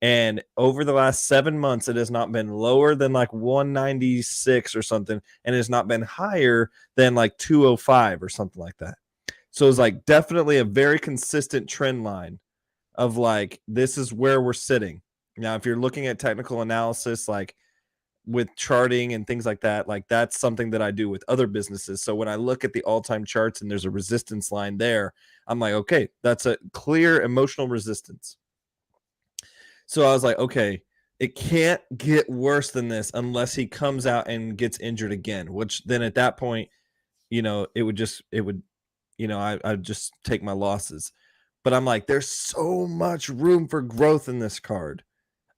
B: And over the last 7 months, it has not been lower than like 196 or something. And it has not been higher than like 205 or something like that. So it's like definitely a very consistent trend line of like, this is where we're sitting. Now, if you're looking at technical analysis, like with charting and things like that, like that's something that I do with other businesses. So when I look at the all-time charts and there's a resistance line there, I'm like, okay, that's a clear emotional resistance. So I was like, okay, it can't get worse than this unless he comes out and gets injured again, which then at that point, I'd just take my losses. But I'm like, there's so much room for growth in this card.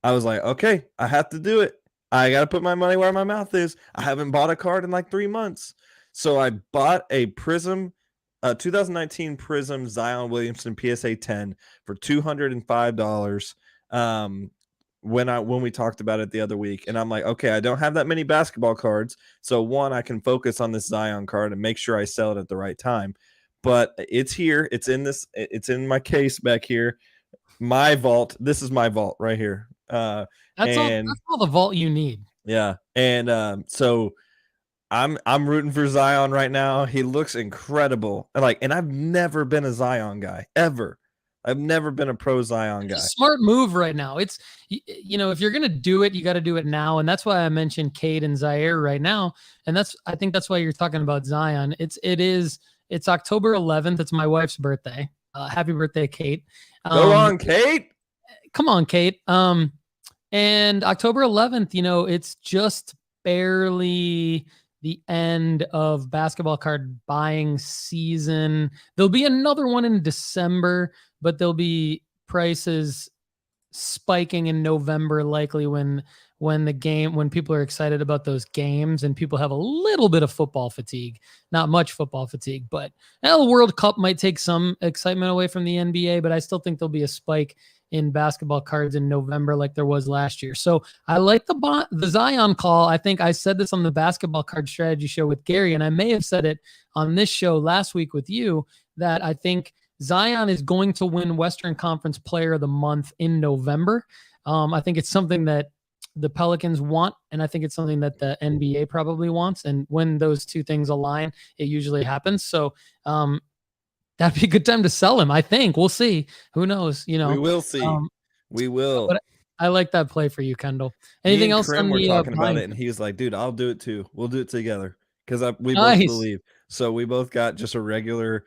B: I was like, okay, I have to do it. I got to put my money where my mouth is. I haven't bought a card in like 3 months. So I bought a Prism, 2019 Prism Zion Williamson PSA 10 for $205. When we talked about it the other week, and I'm like, okay, I don't have that many basketball cards, so one, I can focus on this Zion card and make sure I sell it at the right time. But it's here, it's in my case back here, my vault. This is my vault right here. That's
A: all the vault you need.
B: Yeah, and so I'm rooting for Zion right now. He looks incredible, and I've never been a Zion guy ever. I've never been a pro Zion guy.
A: It's a smart move right now. It's, if you're going to do it, you got to do it now. And that's why I mentioned Cade and Ziaire right now. And I think that's why you're talking about Zion. It's October 11th. It's my wife's birthday. Happy birthday, Kate.
B: Go on, Cade.
A: Come on, Kate. And October 11th, it's just barely the end of basketball card buying season. There'll be another one in December, but there'll be prices spiking in November, likely when people are excited about those games and people have a little bit of football fatigue. Not much football fatigue, but the World Cup might take some excitement away from the NBA, but I still think there'll be a spike in basketball cards in November like there was last year. So I like the Zion call. I think I said this on the Basketball Card Strategy show with Gary, and I may have said it on this show last week with you, that I think Zion is going to win Western Conference Player of the Month in November. I think it's something that the Pelicans want, and I think it's something that the NBA probably wants. And when those two things align, it usually happens. So that'd be a good time to sell him, I think. We'll see. Who knows?
B: We will see. We will.
A: But I like that play for you, Kendall. Anything else?
B: We're talking about it, and he was like, "Dude, I'll do it too. We'll do it together." Because we both believe. So we both got just a regular.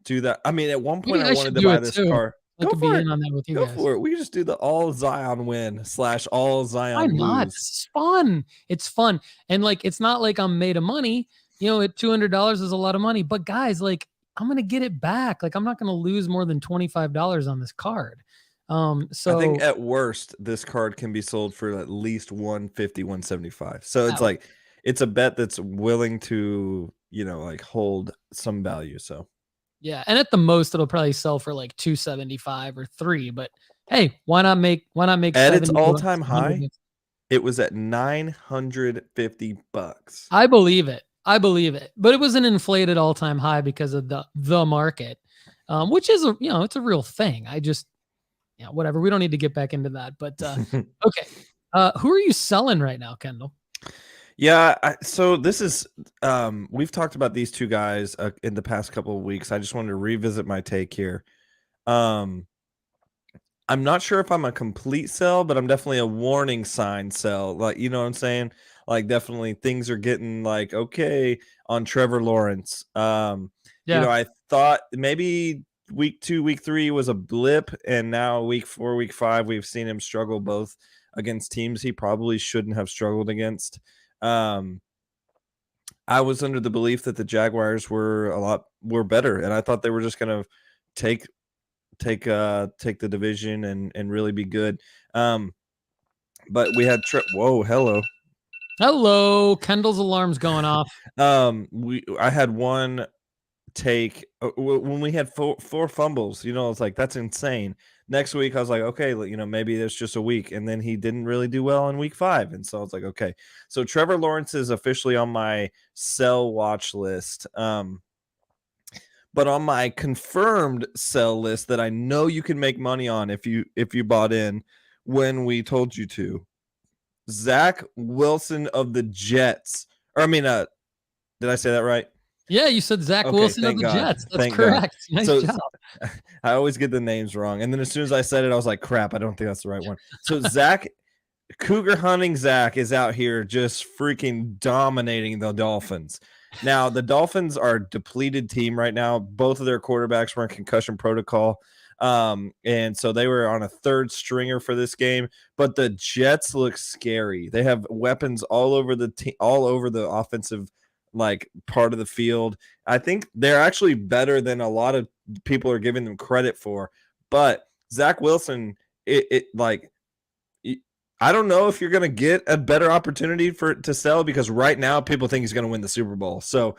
B: Do that. I mean, at one point I wanted to buy this car.
A: I could be in on that with you guys.
B: Go for it. We can just do the all Zion win / all Zion
A: Why not?
B: lose.
A: It's fun. It's fun. And it's not like I'm made of money. At $200 is a lot of money. But guys, I'm going to get it back. I'm not going to lose more than $25 on this card. So
B: I think at worst, this card can be sold for at least 150, 175. So it's it's a bet that's willing to, hold some value. So.
A: Yeah, and at the most it'll probably sell for $275 or $3. But hey, why not make
B: at its all-time high? It was at $950.
A: I believe it. But it was an inflated all-time high because of the market, which is it's a real thing. I just whatever. We don't need to get back into that. But okay, who are you selling right now, Kendall?
B: Yeah, so this is we've talked about these two guys in the past couple of weeks. I just wanted to revisit my take here. I'm not sure if I'm a complete sell, but I'm definitely a warning sign sell. You know what I'm saying? Definitely things are getting okay on Trevor Lawrence. I thought maybe week 2, week 3 was a blip, and now week 4, week 5, we've seen him struggle both against teams he probably shouldn't have struggled against. I was under the belief that the Jaguars were better, and I thought they were just going to take the division and really be good. But we had
A: hello, Kendall's alarm's going off.
B: I had one take when we had four fumbles. It's that's insane. Next week, I was like, okay, maybe there's just a week. And then he didn't really do well in week 5. And so I was like, okay. So Trevor Lawrence is officially on my sell watch list. But on my confirmed sell list that I know you can make money on if you bought in when we told you to, Zach Wilson of the Jets. Did I say that right?
A: Yeah, you said Zach Wilson of the Jets. That's correct. Nice job.
B: I always get the names wrong. And then as soon as I said it, I was like, crap, I don't think that's the right one. So Zach, Cougar hunting Zach is out here just freaking dominating the Dolphins. Now, the Dolphins are a depleted team right now. Both of their quarterbacks were in concussion protocol. And so they were on a third stringer for this game. But the Jets look scary. They have weapons all over the offensive part of the field. I think they're actually better than a lot of people are giving them credit for. But Zach Wilson, I don't know if you're going to get a better opportunity to sell, because right now people think he's going to win the Super Bowl. So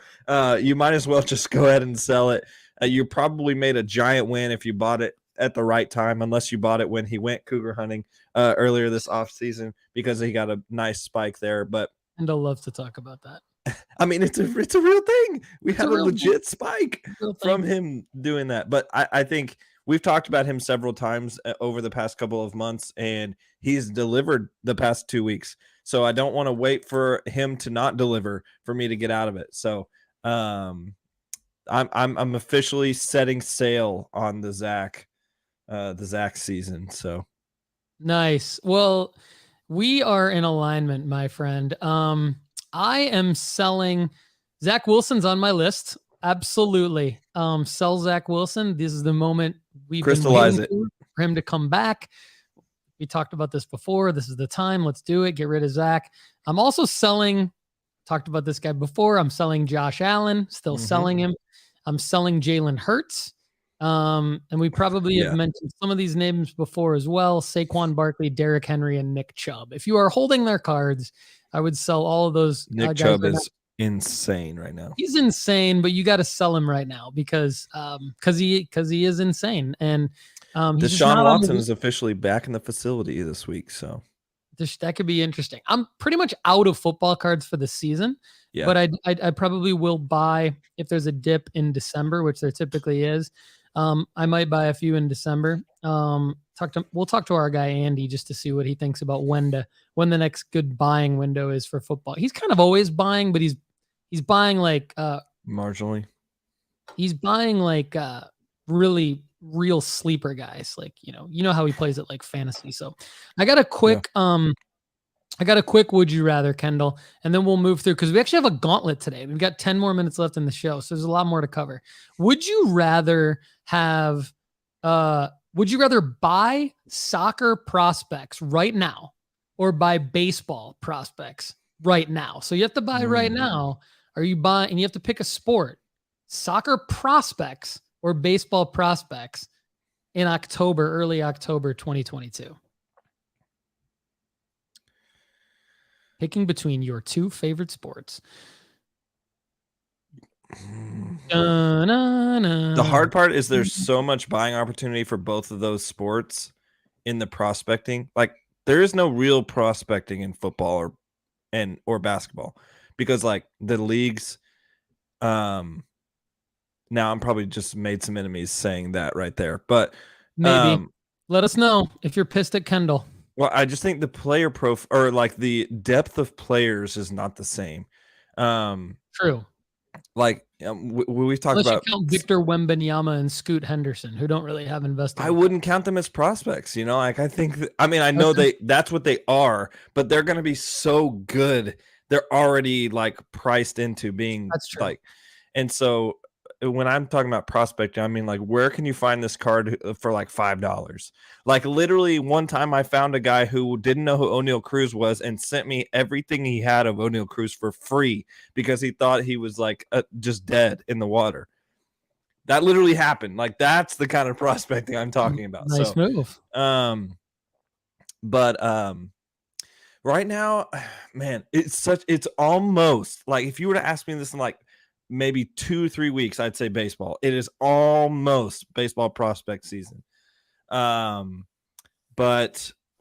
B: you might as well just go ahead and sell it. You probably made a giant win if you bought it at the right time, unless you bought it when he went cougar hunting earlier this offseason, because he got a nice spike there. But
A: Kendall loves to talk about that.
B: It's a real thing. We had a legit spike from him doing that. But I think we've talked about him several times over the past couple of months, and he's delivered the past 2 weeks. So I don't want to wait for him to not deliver for me to get out of it. So I'm officially setting sail on the Zach season. So
A: nice. Well, we are in alignment, my friend. I am selling. Zach Wilson's on my list. Absolutely. Sell Zach Wilson. This is the moment we've been
B: Crystallize
A: waiting for him to come back. We talked about this before. This is the time. Let's do it. Get rid of Zach. I'm also selling. Talked about this guy before. I'm selling Josh Allen. Still selling him. I'm selling Jalen Hurts. And we probably have mentioned some of these names before as well. Saquon Barkley, Derrick Henry, and Nick Chubb. If you are holding their cards, I would sell all of those.
B: Nick Chubb is insane right now.
A: He's insane, but you got to sell him right now because he is insane. And
B: Deshaun Watson is officially back in the facility this week, so
A: that could be interesting. I'm pretty much out of football cards for the season, but I probably will buy if there's a dip in December, which there typically is. I might buy a few in December. We'll talk to our guy Andy just to see what he thinks about when the next good buying window is for football. He's kind of always buying, but he's buying like
B: marginally. He's
A: buying like really real sleeper guys, like you know how he plays it like fantasy. So I got a quick would you rather, Kendall, and then we'll move through because we actually have a gauntlet today. We've got 10 more minutes left in the show, so there's a lot more to cover. Would you rather buy soccer prospects right now or buy baseball prospects right now? So you have to buy right now. Are you buying, and you have to pick a sport, soccer prospects or baseball prospects in early October 2022? Picking between your two favorite sports.
B: The hard part is there's so much buying opportunity for both of those sports in the prospecting. Like there is no real prospecting in football or basketball because like the leagues, now I'm probably just made some enemies saying that right there, but
A: maybe let us know if you're pissed at Kendall.
B: Well, I just think the player or like the depth of players is not the same.
A: True.
B: Like we've talked
A: Unless
B: about
A: you count Victor Wembanyama and Scoot Henderson, who don't really have invested.
B: I wouldn't count them as prospects. Like I think, I know that's what they are, but they're going to be so good. They're already like priced into being like, and so when I'm talking about prospecting, I mean like where can you find this card for like $5? Like literally one time I found a guy who didn't know who O'Neal Cruz was and sent me everything he had of O'Neal Cruz for free because he thought he was like just dead in the water. That literally happened. Like that's the kind of prospecting I'm talking about.
A: Nice move.
B: But right now, man, it's almost like if you were to ask me this in like maybe 2-3 weeks, I'd say baseball. It is almost baseball prospect season. But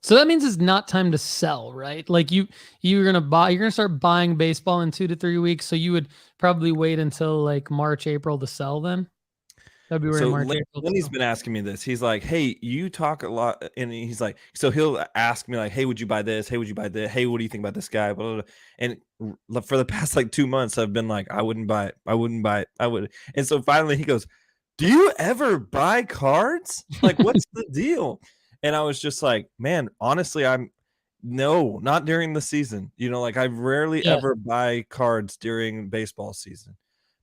A: so that means it's not time to sell, right? Like you're going to start buying baseball in 2 to 3 weeks. So you would probably wait until like March, April to sell then. February, March, April.
B: Lenny's been asking me this. He's like, hey, you talk a lot. And he's like, so he'll ask me like, hey, would you buy this? Hey, would you buy that? Hey, what do you think about this guy? Blah, blah, blah. And for the past like 2 months, I've been like, I wouldn't buy it. I wouldn't buy it. I would. And so finally he goes, do you ever buy cards? Like, what's the deal? And I was just like, man, honestly, no, not during the season. Like I rarely ever buy cards during baseball season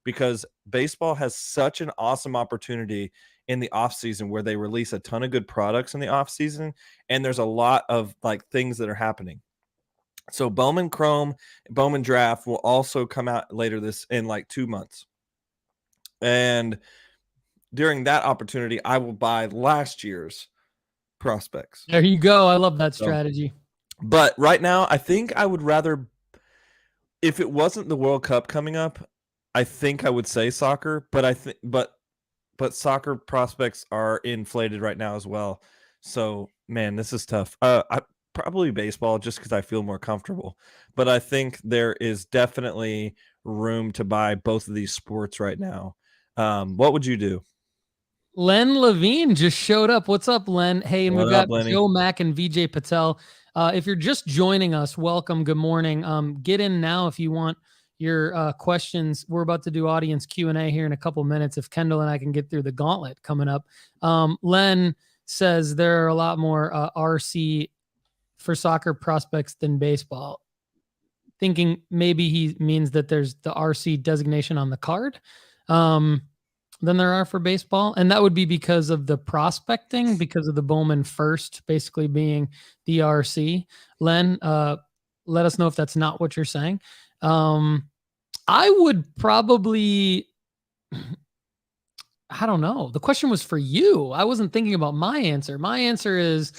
B: because baseball has such an awesome opportunity in the off season where they release a ton of good products in the off season. And there's a lot of like things that are happening. So Bowman Chrome, Bowman Draft will also come out later in like 2 months. And during that opportunity, I will buy last year's prospects.
A: There you go. I love that strategy.
B: But right now, I think I would rather, if it wasn't the World Cup coming up, I think I would say soccer, but soccer prospects are inflated right now as well. So, man, this is tough. I probably baseball just because I feel more comfortable. But I think there is definitely room to buy both of these sports right now. What would you do?
A: Len Levine just showed up. What's up, Len? Hey, and we've got Joe Mack and VJ Patel. If you're just joining us, welcome. Good morning. Get in now if you want your questions. We're about to do audience Q&A here in a couple minutes if Kendall and I can get through the gauntlet coming up. Len says there are a lot more RC for soccer prospects than baseball. Thinking maybe he means that there's the RC designation on the card. than there are for baseball. And that would be because of the prospecting, because of the Bowman first basically being the RC. Len, let us know if that's not what you're saying. I would probably, I don't know. The question was for you. I wasn't thinking about my answer. My answer is,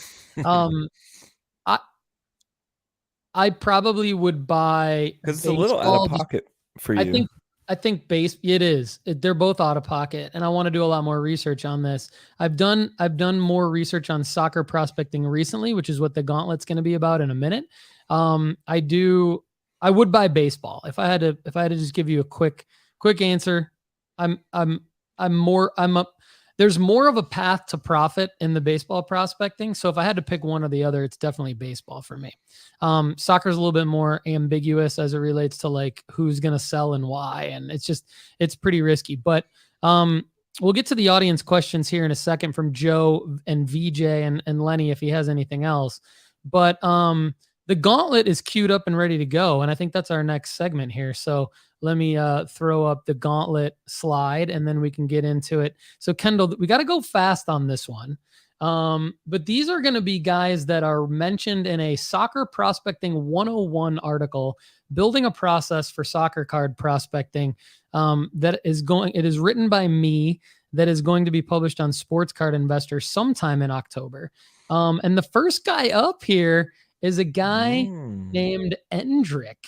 A: I probably would buy
B: because it's a little out of pocket for you.
A: I think it is. They're both out of pocket, and I want to do a lot more research on this. I've done more research on soccer prospecting recently, which is what the Gauntlet's going to be about in a minute. I would buy baseball if I had to just give you a quick answer. There's more of a path to profit in the baseball prospecting. So if I had to pick one or the other, it's definitely baseball for me. Soccer's a little bit more ambiguous as it relates to like who's going to sell and why. And it's pretty risky, but we'll get to the audience questions here in a second from Joe and VJ and Lenny, if he has anything else, but the Gauntlet is queued up and ready to go. And I think that's our next segment here. So let me throw up the Gauntlet slide and then we can get into it. So Kendall, we got to go fast on this one. But these are going to be guys that are mentioned in a Soccer Prospecting 101 article, building a process for soccer card prospecting. It is written by me, that is going to be published on Sports Card Investor sometime in October. And the first guy up here is a guy named Endrick,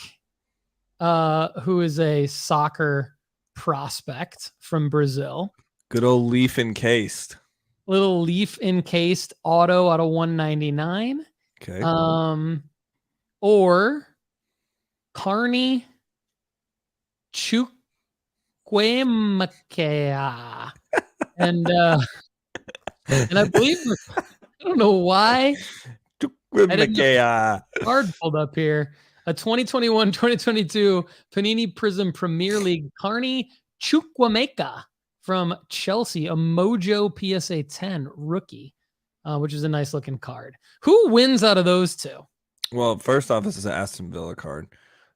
A: who is a soccer prospect from Brazil.
B: Good old leaf encased.
A: Little leaf encased auto out of 199.
B: Okay.
A: Or Carney Chukwuemeka. And I believe, I don't know why. I didn't have a card pulled up here. A 2021-2022 Panini Prism Premier League, Carney Chukwuemeka from Chelsea, a Mojo PSA 10 rookie, which is a nice looking card. Who wins out of those two?
B: Well, first off, this is an Aston Villa card.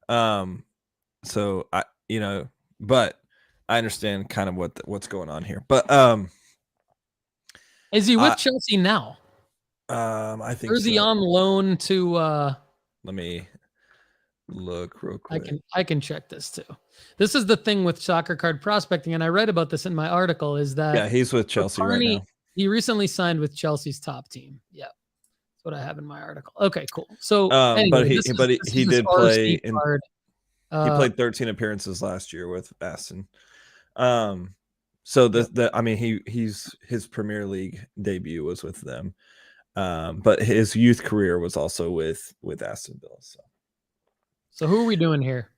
B: So but I understand kind of what's going on here. But
A: is he with Chelsea now?
B: I think.
A: Or is he on loan to?
B: Let me look real quick.
A: I can check this too. This is the thing with soccer card prospecting, and I read about this in my article. Is that
B: he's with Chelsea right now.
A: He recently signed with Chelsea's top team. Yeah, that's what I have in my article. Okay, cool. So,
B: anyway, he did play. He played 13 appearances last year with Aston. So his Premier League debut was with them. But his youth career was also with Aston Villa.
A: So who are we doing here?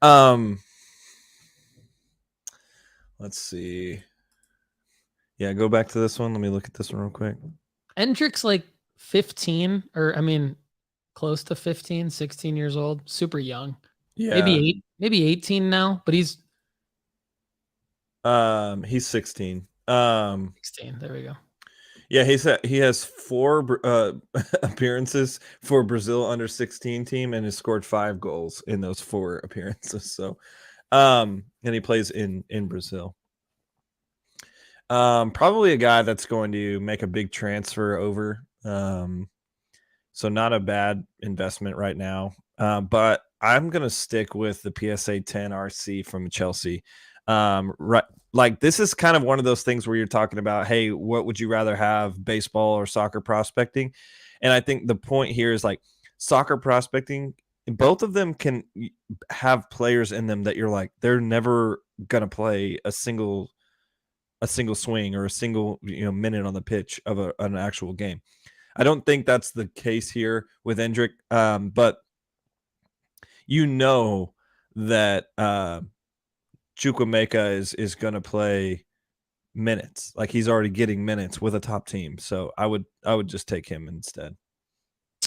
B: Let's see. Yeah, go back to this one. Let me look at this one real quick.
A: Endrick's like 15, close to 15, 16 years old. Super young. Yeah. Maybe 18 now, but he's
B: 16.
A: 16. There we go.
B: Yeah, he has 4 appearances for Brazil under 16 team and has scored 5 goals in those 4 appearances. So, and he plays in Brazil. Probably a guy that's going to make a big transfer over. So not a bad investment right now. But I'm going to stick with the PSA 10 RC from Chelsea. Right. Like, this is kind of one of those things where you're talking about, hey, what would you rather have, baseball or soccer prospecting? And I think the point here is like soccer prospecting, both of them can have players in them that you're like, they're never going to play a single swing or a single minute on the pitch of an actual game. I don't think that's the case here with Endrick, but that Chukwuemeka is going to play minutes. Like, he's already getting minutes with a top team. So I would just take him instead.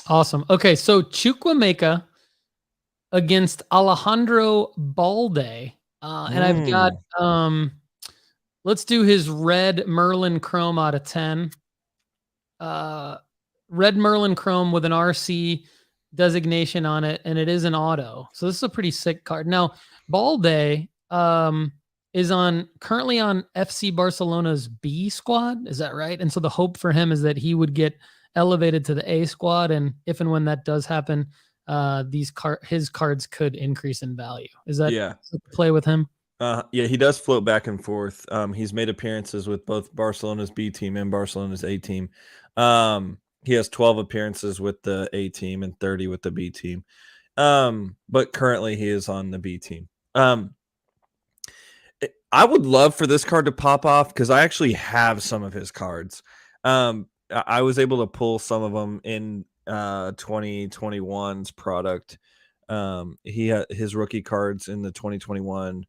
A: Awesome. Okay. So Chukwuemeka against Alejandro Balde. And I've got, let's do his red Merlin Chrome out of 10. Red Merlin Chrome with an RC designation on it. And it is an auto. So this is a pretty sick card. Now, Balde, is currently on FC Barcelona's B squad. Is that right? And so the hope for him is that he would get elevated to the A squad, and if and when that does happen, his cards could increase in value. Is that the play with him?
B: Yeah, he does float back and forth. He's made appearances with both Barcelona's B team and Barcelona's A team. He has 12 appearances with the A team and 30 with the B team. But currently he is on the B team. I would love for this card to pop off because I actually have some of his cards. I was able to pull some of them in 2021's product. He had his rookie cards in the 2021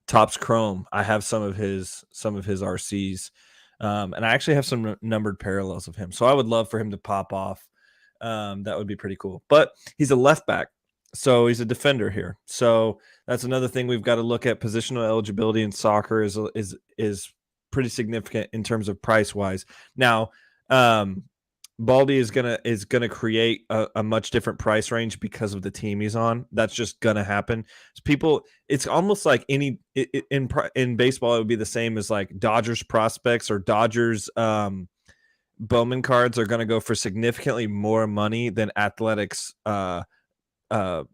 B: Topps Chrome. I have some of his RCs, and I actually have some numbered parallels of him. So I would love for him to pop off. That would be pretty cool. But he's a left back, so he's a defender here. So that's another thing we've got to look at. Positional eligibility in soccer is pretty significant in terms of price wise. Now, Baldy is gonna create a much different price range because of the team he's on. That's just gonna happen. So it's almost like in baseball, it would be the same as like Dodgers prospects or Dodgers Bowman cards are gonna go for significantly more money than Athletics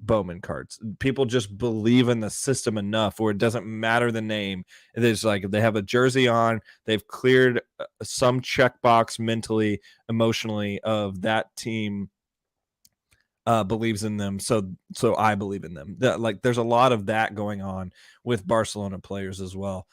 B: Bowman cards. People just believe in the system enough where it doesn't matter the name. There's like they have a jersey on, they've cleared some checkbox mentally, emotionally of that team believes in them. So I believe in them. Like there's a lot of that going on with Barcelona players as well.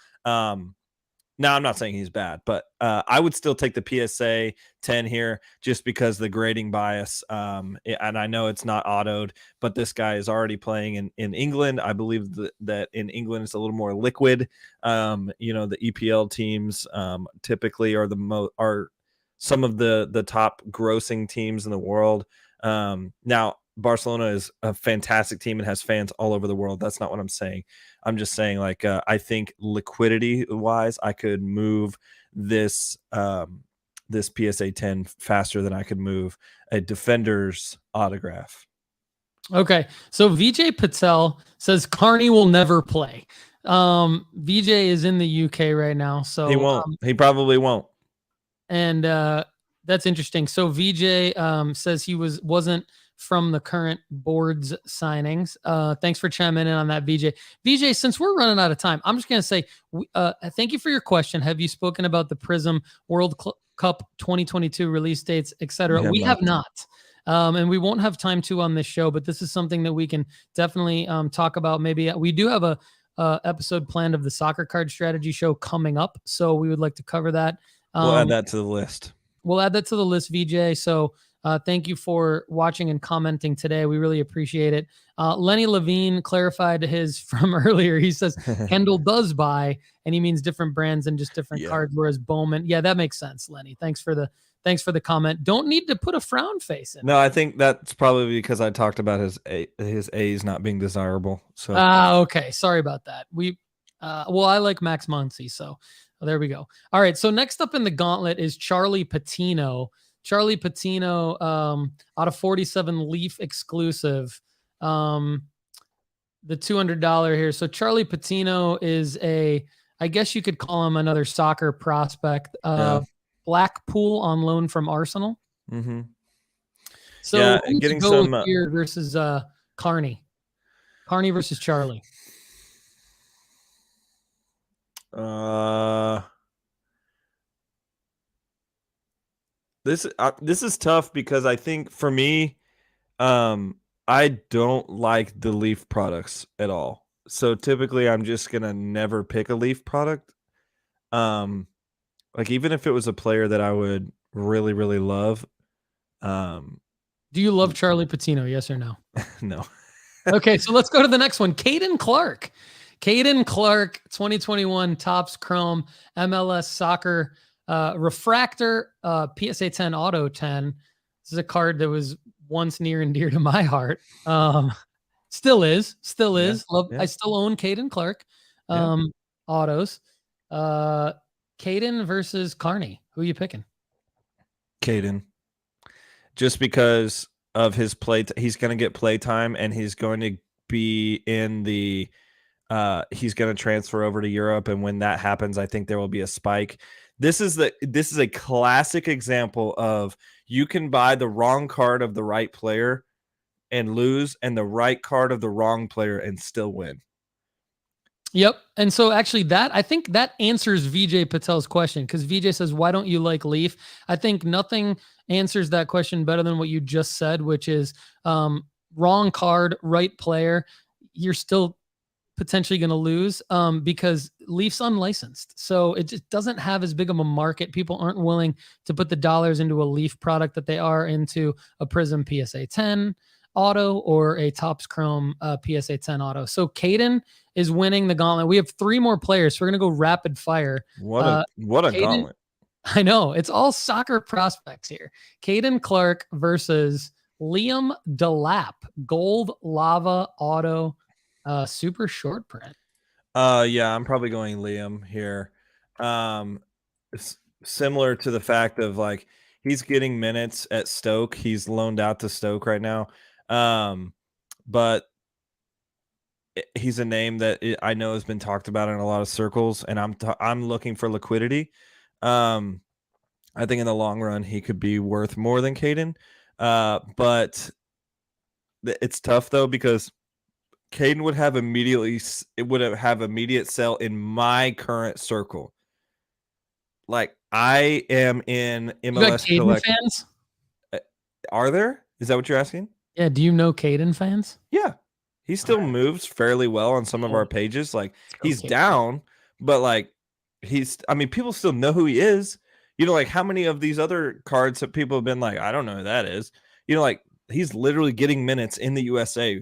B: Now, I'm not saying he's bad, but I would still take the PSA 10 here just because the grading bias. And I know it's not autoed, but this guy is already playing in England. I believe that in England it's a little more liquid. The EPL teams typically are some of the top grossing teams in the world. Now, Barcelona is a fantastic team and has fans all over the world. That's not what I'm saying. I'm just saying, like, I think liquidity-wise, I could move this PSA 10 faster than I could move a defender's autograph.
A: Okay, so VJ Patel says Carney will never play. VJ is in the UK right now, so
B: he won't. He probably won't.
A: And that's interesting. So VJ says he wasn't from the current board's signings. Thanks for chiming in on that, VJ. VJ, since we're running out of time, I'm just going to say thank you for your question. Have you spoken about the Prism World Cup 2022 release dates, etc.? We have not. And we won't have time to on this show, but this is something that we can definitely talk about. Maybe we do have a episode planned of the Soccer Card Strategy show coming up, so we would like to cover that.
B: We'll add that to the list.
A: We'll add that to the list, VJ. So thank you for watching and commenting today. We really appreciate it. Lenny Levine clarified his from earlier. He says Kendall does buy, and he means different brands and just different cards, whereas Bowman. Yeah, that makes sense, Lenny. Thanks for the comment. Don't need to put a frown face in.
B: No, I think that's probably because I talked about his A's not being desirable. So
A: okay. Sorry about that. I like Max Muncy, so there we go. All right. So next up in the gauntlet is Charlie Patino. Charlie Patino, out of 47 Leaf exclusive, the $200 here. So Charlie Patino is I guess you could call him another soccer prospect. Blackpool on loan from Arsenal.
B: Mm-hmm.
A: So getting some here versus Carney versus Charlie.
B: This is tough because I think for me, I don't like the Leaf products at all. So typically, I'm just gonna never pick a Leaf product. Like even if it was a player that I would really, really love.
A: Do you love Charlie Patino? Yes or no?
B: No.
A: Okay, so let's go to the next one. Caden Clark. Caden Clark, 2021 Topps Chrome MLS Soccer Refractor PSA 10 Auto 10. This is a card that was once near and dear to my heart. Still is. I still own Caden Clark autos. Caden versus Carney. Who are you picking?
B: Caden. Just because of his play, he's going to get play time, and he's going to be in the He's going to transfer over to Europe, and when that happens, I think there will be a spike. This is a classic example of you can buy the wrong card of the right player and lose, and the right card of the wrong player and still win.
A: Yep. And so actually I think that answers Vijay Patel's question, because Vijay says, why don't you like Leaf? I think nothing answers that question better than what you just said, which is wrong card, right player. You're still potentially going to lose because Leaf's unlicensed. So it just doesn't have as big of a market. People aren't willing to put the dollars into a Leaf product that they are into a Prism PSA 10 auto or a Topps Chrome PSA 10 auto. So Caden is winning the gauntlet. We have 3 more players. So we're going to go rapid fire.
B: What a
A: Caden,
B: gauntlet.
A: I know. It's all soccer prospects here. Caden Clark versus Liam Delap, gold lava auto, super short print.
B: Yeah, I'm probably going Liam here. It's similar to the fact of like he's getting minutes at Stoke. He's loaned out to Stoke right now. But he's a name that I know has been talked about in a lot of circles, and I'm looking for liquidity. I think in the long run he could be worth more than Caden. But it's tough though, because Caden would have immediate sell in my current circle. Like I am in MLS
A: Caden fans?
B: Are there? Is that what you're asking?
A: Yeah. Do you know Caden fans?
B: Yeah. He still moves fairly well on some of our pages. Like he's down, but like people still know who he is. You know, like how many of these other cards that people have been like, I don't know who that is. You know, like he's literally getting minutes in the USA.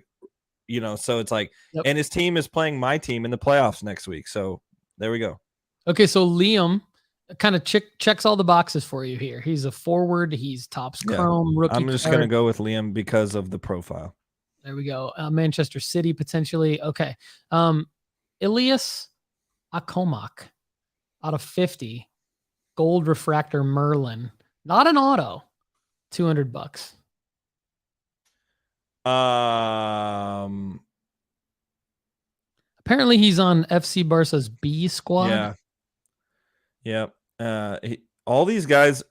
B: You know, so it's like, and his team is playing my team in the playoffs next week. So there we go.
A: Okay, so Liam kind of checks all the boxes for you here. He's a forward. He's Topps Chrome rookie.
B: I'm just going to go with Liam because of the profile.
A: There we go. Manchester City potentially. Okay. Elias Akomak out of 50. Gold refractor Merlin. Not an auto. $200. Apparently he's on FC Barca's B squad.
B: Yeah. All these guys,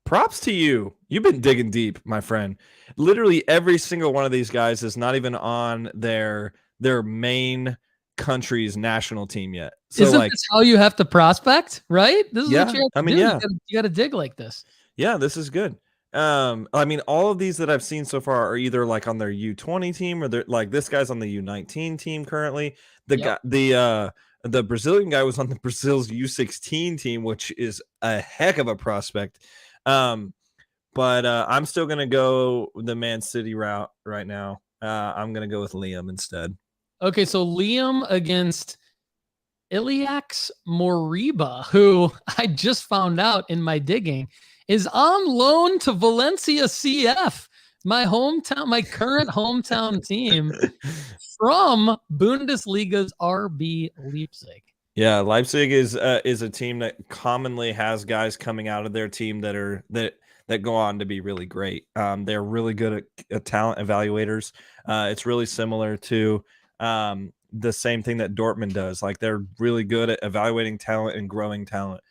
B: props to you. You've been digging deep, my friend. Literally every single one of these guys is not even on their main country's national team yet. So
A: isn't
B: like,
A: this how you have to prospect, right? This is what you have to do.
B: Yeah.
A: You got to dig like this.
B: Yeah, this is good. All of these that I've seen so far are either like on their U20 team or they're like this guy's on the U19 team currently. The Brazilian guy was on the Brazil's U16 team, which is a heck of a prospect. But I'm still gonna go the Man City route right now. I'm gonna go with Liam instead.
A: Okay, so Liam against Iliax Moriba, who I just found out in my digging is on loan to Valencia CF, my current hometown team from Bundesliga's RB Leipzig.
B: Yeah, Leipzig is a team that commonly has guys coming out of their team that go on to be really great. They're really good at talent evaluators. It's really similar to the same thing that Dortmund does. Like they're really good at evaluating talent and growing talent.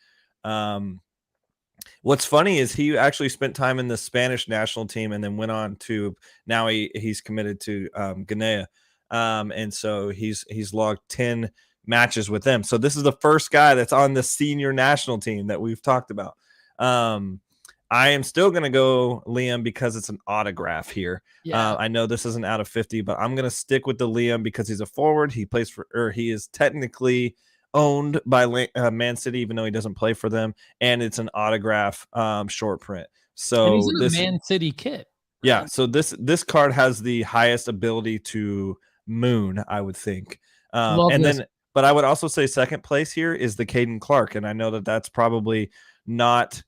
B: What's funny is he actually spent time in the Spanish national team and then went on to now he's committed to Guinea. And so he's logged 10 matches with them. So this is the first guy that's on the senior national team that we've talked about. I am still going to go Liam because it's an autograph here. Yeah. I know this isn't out of 50, but I'm going to stick with the Liam because he's a forward. He is technically owned by Man City, even though he doesn't play for them. And it's an autograph short print. So
A: and he's in a Man City kit. Right?
B: Yeah. So this card has the highest ability to moon, I would think. But I would also say second place here is the Caden Clark. And I know that that's probably not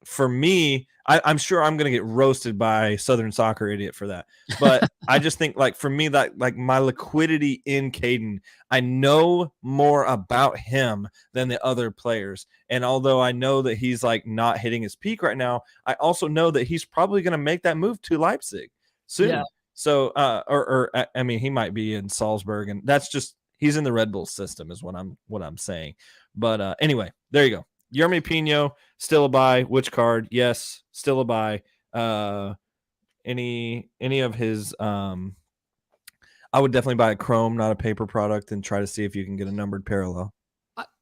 B: for me. I'm sure I'm going to get roasted by Southern Soccer Idiot for that. But I just think like for me, that like my liquidity in Caden, I know more about him than the other players. And although I know that he's like not hitting his peak right now, I also know that he's probably going to make that move to Leipzig soon. Yeah. So, I mean, he might be in Salzburg, and that's just he's in the Red Bull system, is what I'm saying. But anyway, there you go. Yermi Pino still a buy. Which card? Yes, still a buy. Any of his I would definitely buy a chrome, not a paper product, and try to see if you can get a numbered parallel.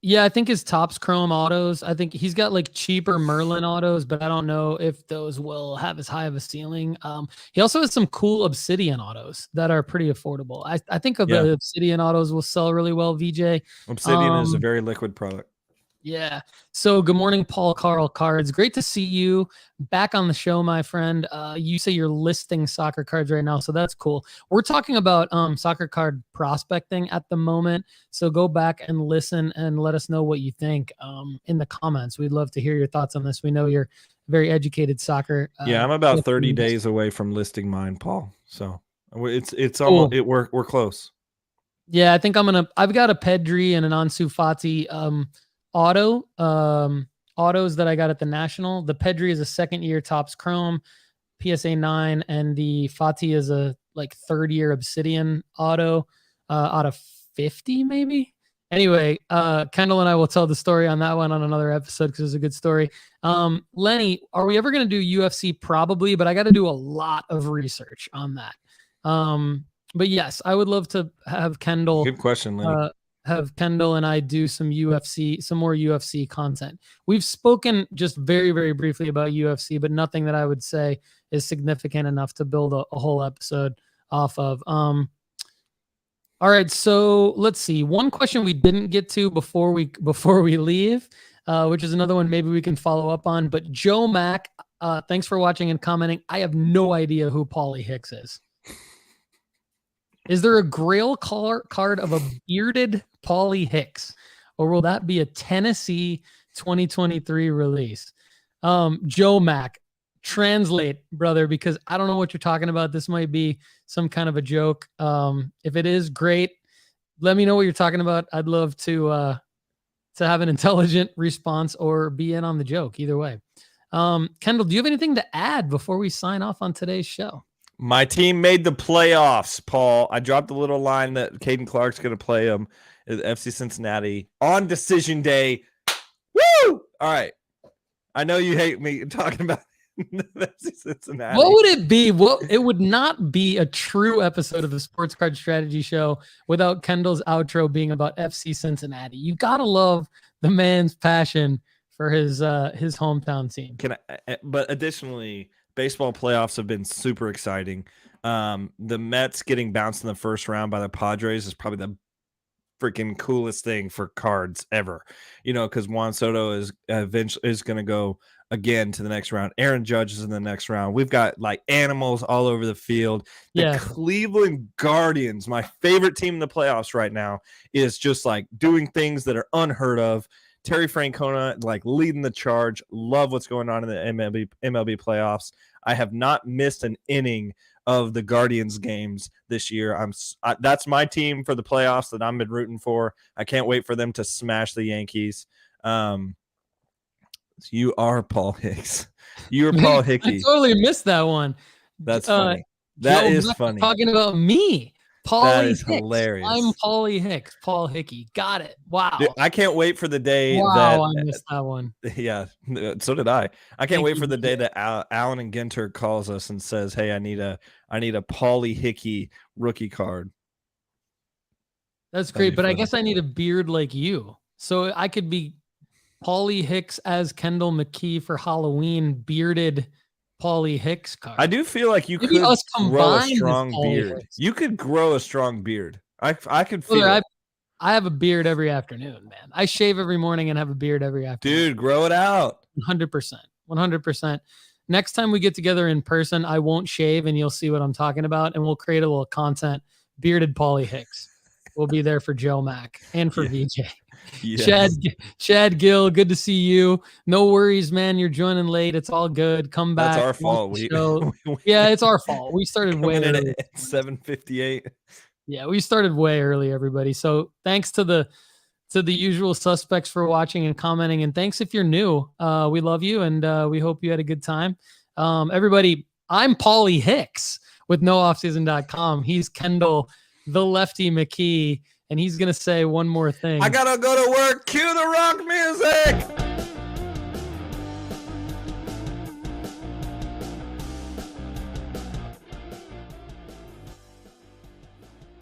A: Yeah, I think his Topps Chrome autos. I think he's got like cheaper Merlin autos, but I don't know if those will have as high of a ceiling. He also has some cool Obsidian autos that are pretty affordable. I think the Obsidian autos will sell really well, VJ.
B: Obsidian is a very liquid product.
A: Yeah. So good morning, Paul Carl Cards. Great to see you back on the show, my friend. You say you're listing soccer cards right now, so that's cool. We're talking about soccer card prospecting at the moment. So go back and listen and let us know what you think in the comments. We'd love to hear your thoughts on this. We know you're very educated soccer.
B: Yeah, I'm about 30 days away from listing mine, Paul. So it's almost we're close.
A: Yeah, I think I've got a Pedri and an Ansu Fati autos that I got at the National. The Pedri is a second-year Topps Chrome, PSA 9, and the Fati is a like third-year Obsidian auto out of 50, maybe. Anyway, Kendall and I will tell the story on that one on another episode because it's a good story. Lenny, are we ever going to do UFC? Probably, but I got to do a lot of research on that. But yes, I would love to have Kendall.
B: Good question, Lenny.
A: Have Kendall and I do some more UFC content. We've spoken just very, very briefly about UFC, but nothing that I would say is significant enough to build a whole episode off of. All right, so let's see. One question we didn't get to before we leave, which is another one maybe we can follow up on. But Joe Mack, thanks for watching and commenting. I have no idea who Paulie Hicks is. Is there a grail card of a bearded Paulie Hicks, or will that be a Tennessee 2023 release? Joe Mack, translate, brother, because I don't know what you're talking about. This might be some kind of a joke. If it is, great. Let me know what you're talking about. I'd love to have an intelligent response or be in on the joke. Either way. Kendall, do you have anything to add before we sign off on today's show?
B: My team made the playoffs, Paul. I dropped a little line that Caden Clark's going to play him at FC Cincinnati on decision day. Woo! All right. I know you hate me talking about FC Cincinnati.
A: What would it be? It would not be a true episode of the Sports Card Strategy Show without Kendall's outro being about FC Cincinnati. You got to love the man's passion for his hometown team.
B: But additionally, baseball playoffs have been super exciting. The Mets getting bounced in the first round by the Padres is probably the freaking coolest thing for cards ever. Because Juan Soto is going to go again to the next round. Aaron Judge is in the next round. We've got like animals all over the field. The Cleveland Guardians, my favorite team in the playoffs right now, is just like doing things that are unheard of. Terry Francona, like leading the charge. Love what's going on in the MLB playoffs. I have not missed an inning of the Guardians games this year. That's my team for the playoffs that I've been rooting for. I can't wait for them to smash the Yankees. You are Paul Hicks. You are Paul Hickey.
A: I totally missed that one.
B: That's funny. That is funny.
A: Talking about me. That is
B: hilarious.
A: I'm Paulie Hicks, Paul Hickey. Got it. Wow.
B: Dude, I can't wait for the day
A: I missed that one.
B: Yeah, so did I. I can't wait for the day that Alan and Ginter calls us and says, "Hey, I need a Paulie Hickey rookie card."
A: That's great, but I guess I need a beard like you, so I could be Paulie Hicks as Kendall McKee for Halloween, bearded Paulie Hicks card.
B: I do feel like you could grow a strong beard. You could grow a strong beard. I could feel it.
A: I have a beard every afternoon, man. I shave every morning and have a beard every afternoon.
B: Dude, grow it out.
A: 100%. 100%. Next time we get together in person, I won't shave and you'll see what I'm talking about. And we'll create a little content. Bearded Paulie Hicks. We'll be there for Joe Mack and for VJ. Yes. Chad Gill, good to see you. No worries, man. You're joining late. It's all good. Come back.
B: That's our fault.
A: Yeah, it's our fault. We started way early.
B: At 7:58.
A: Yeah, we started way early, everybody. So thanks to the usual suspects for watching and commenting. And thanks if you're new. We love you and we hope you had a good time. Everybody, I'm Paulie Hicks. with nooffseason.com. He's Kendall, the Lefty McKee, and he's going to say one more thing.
B: I got to go to work. Cue the rock music.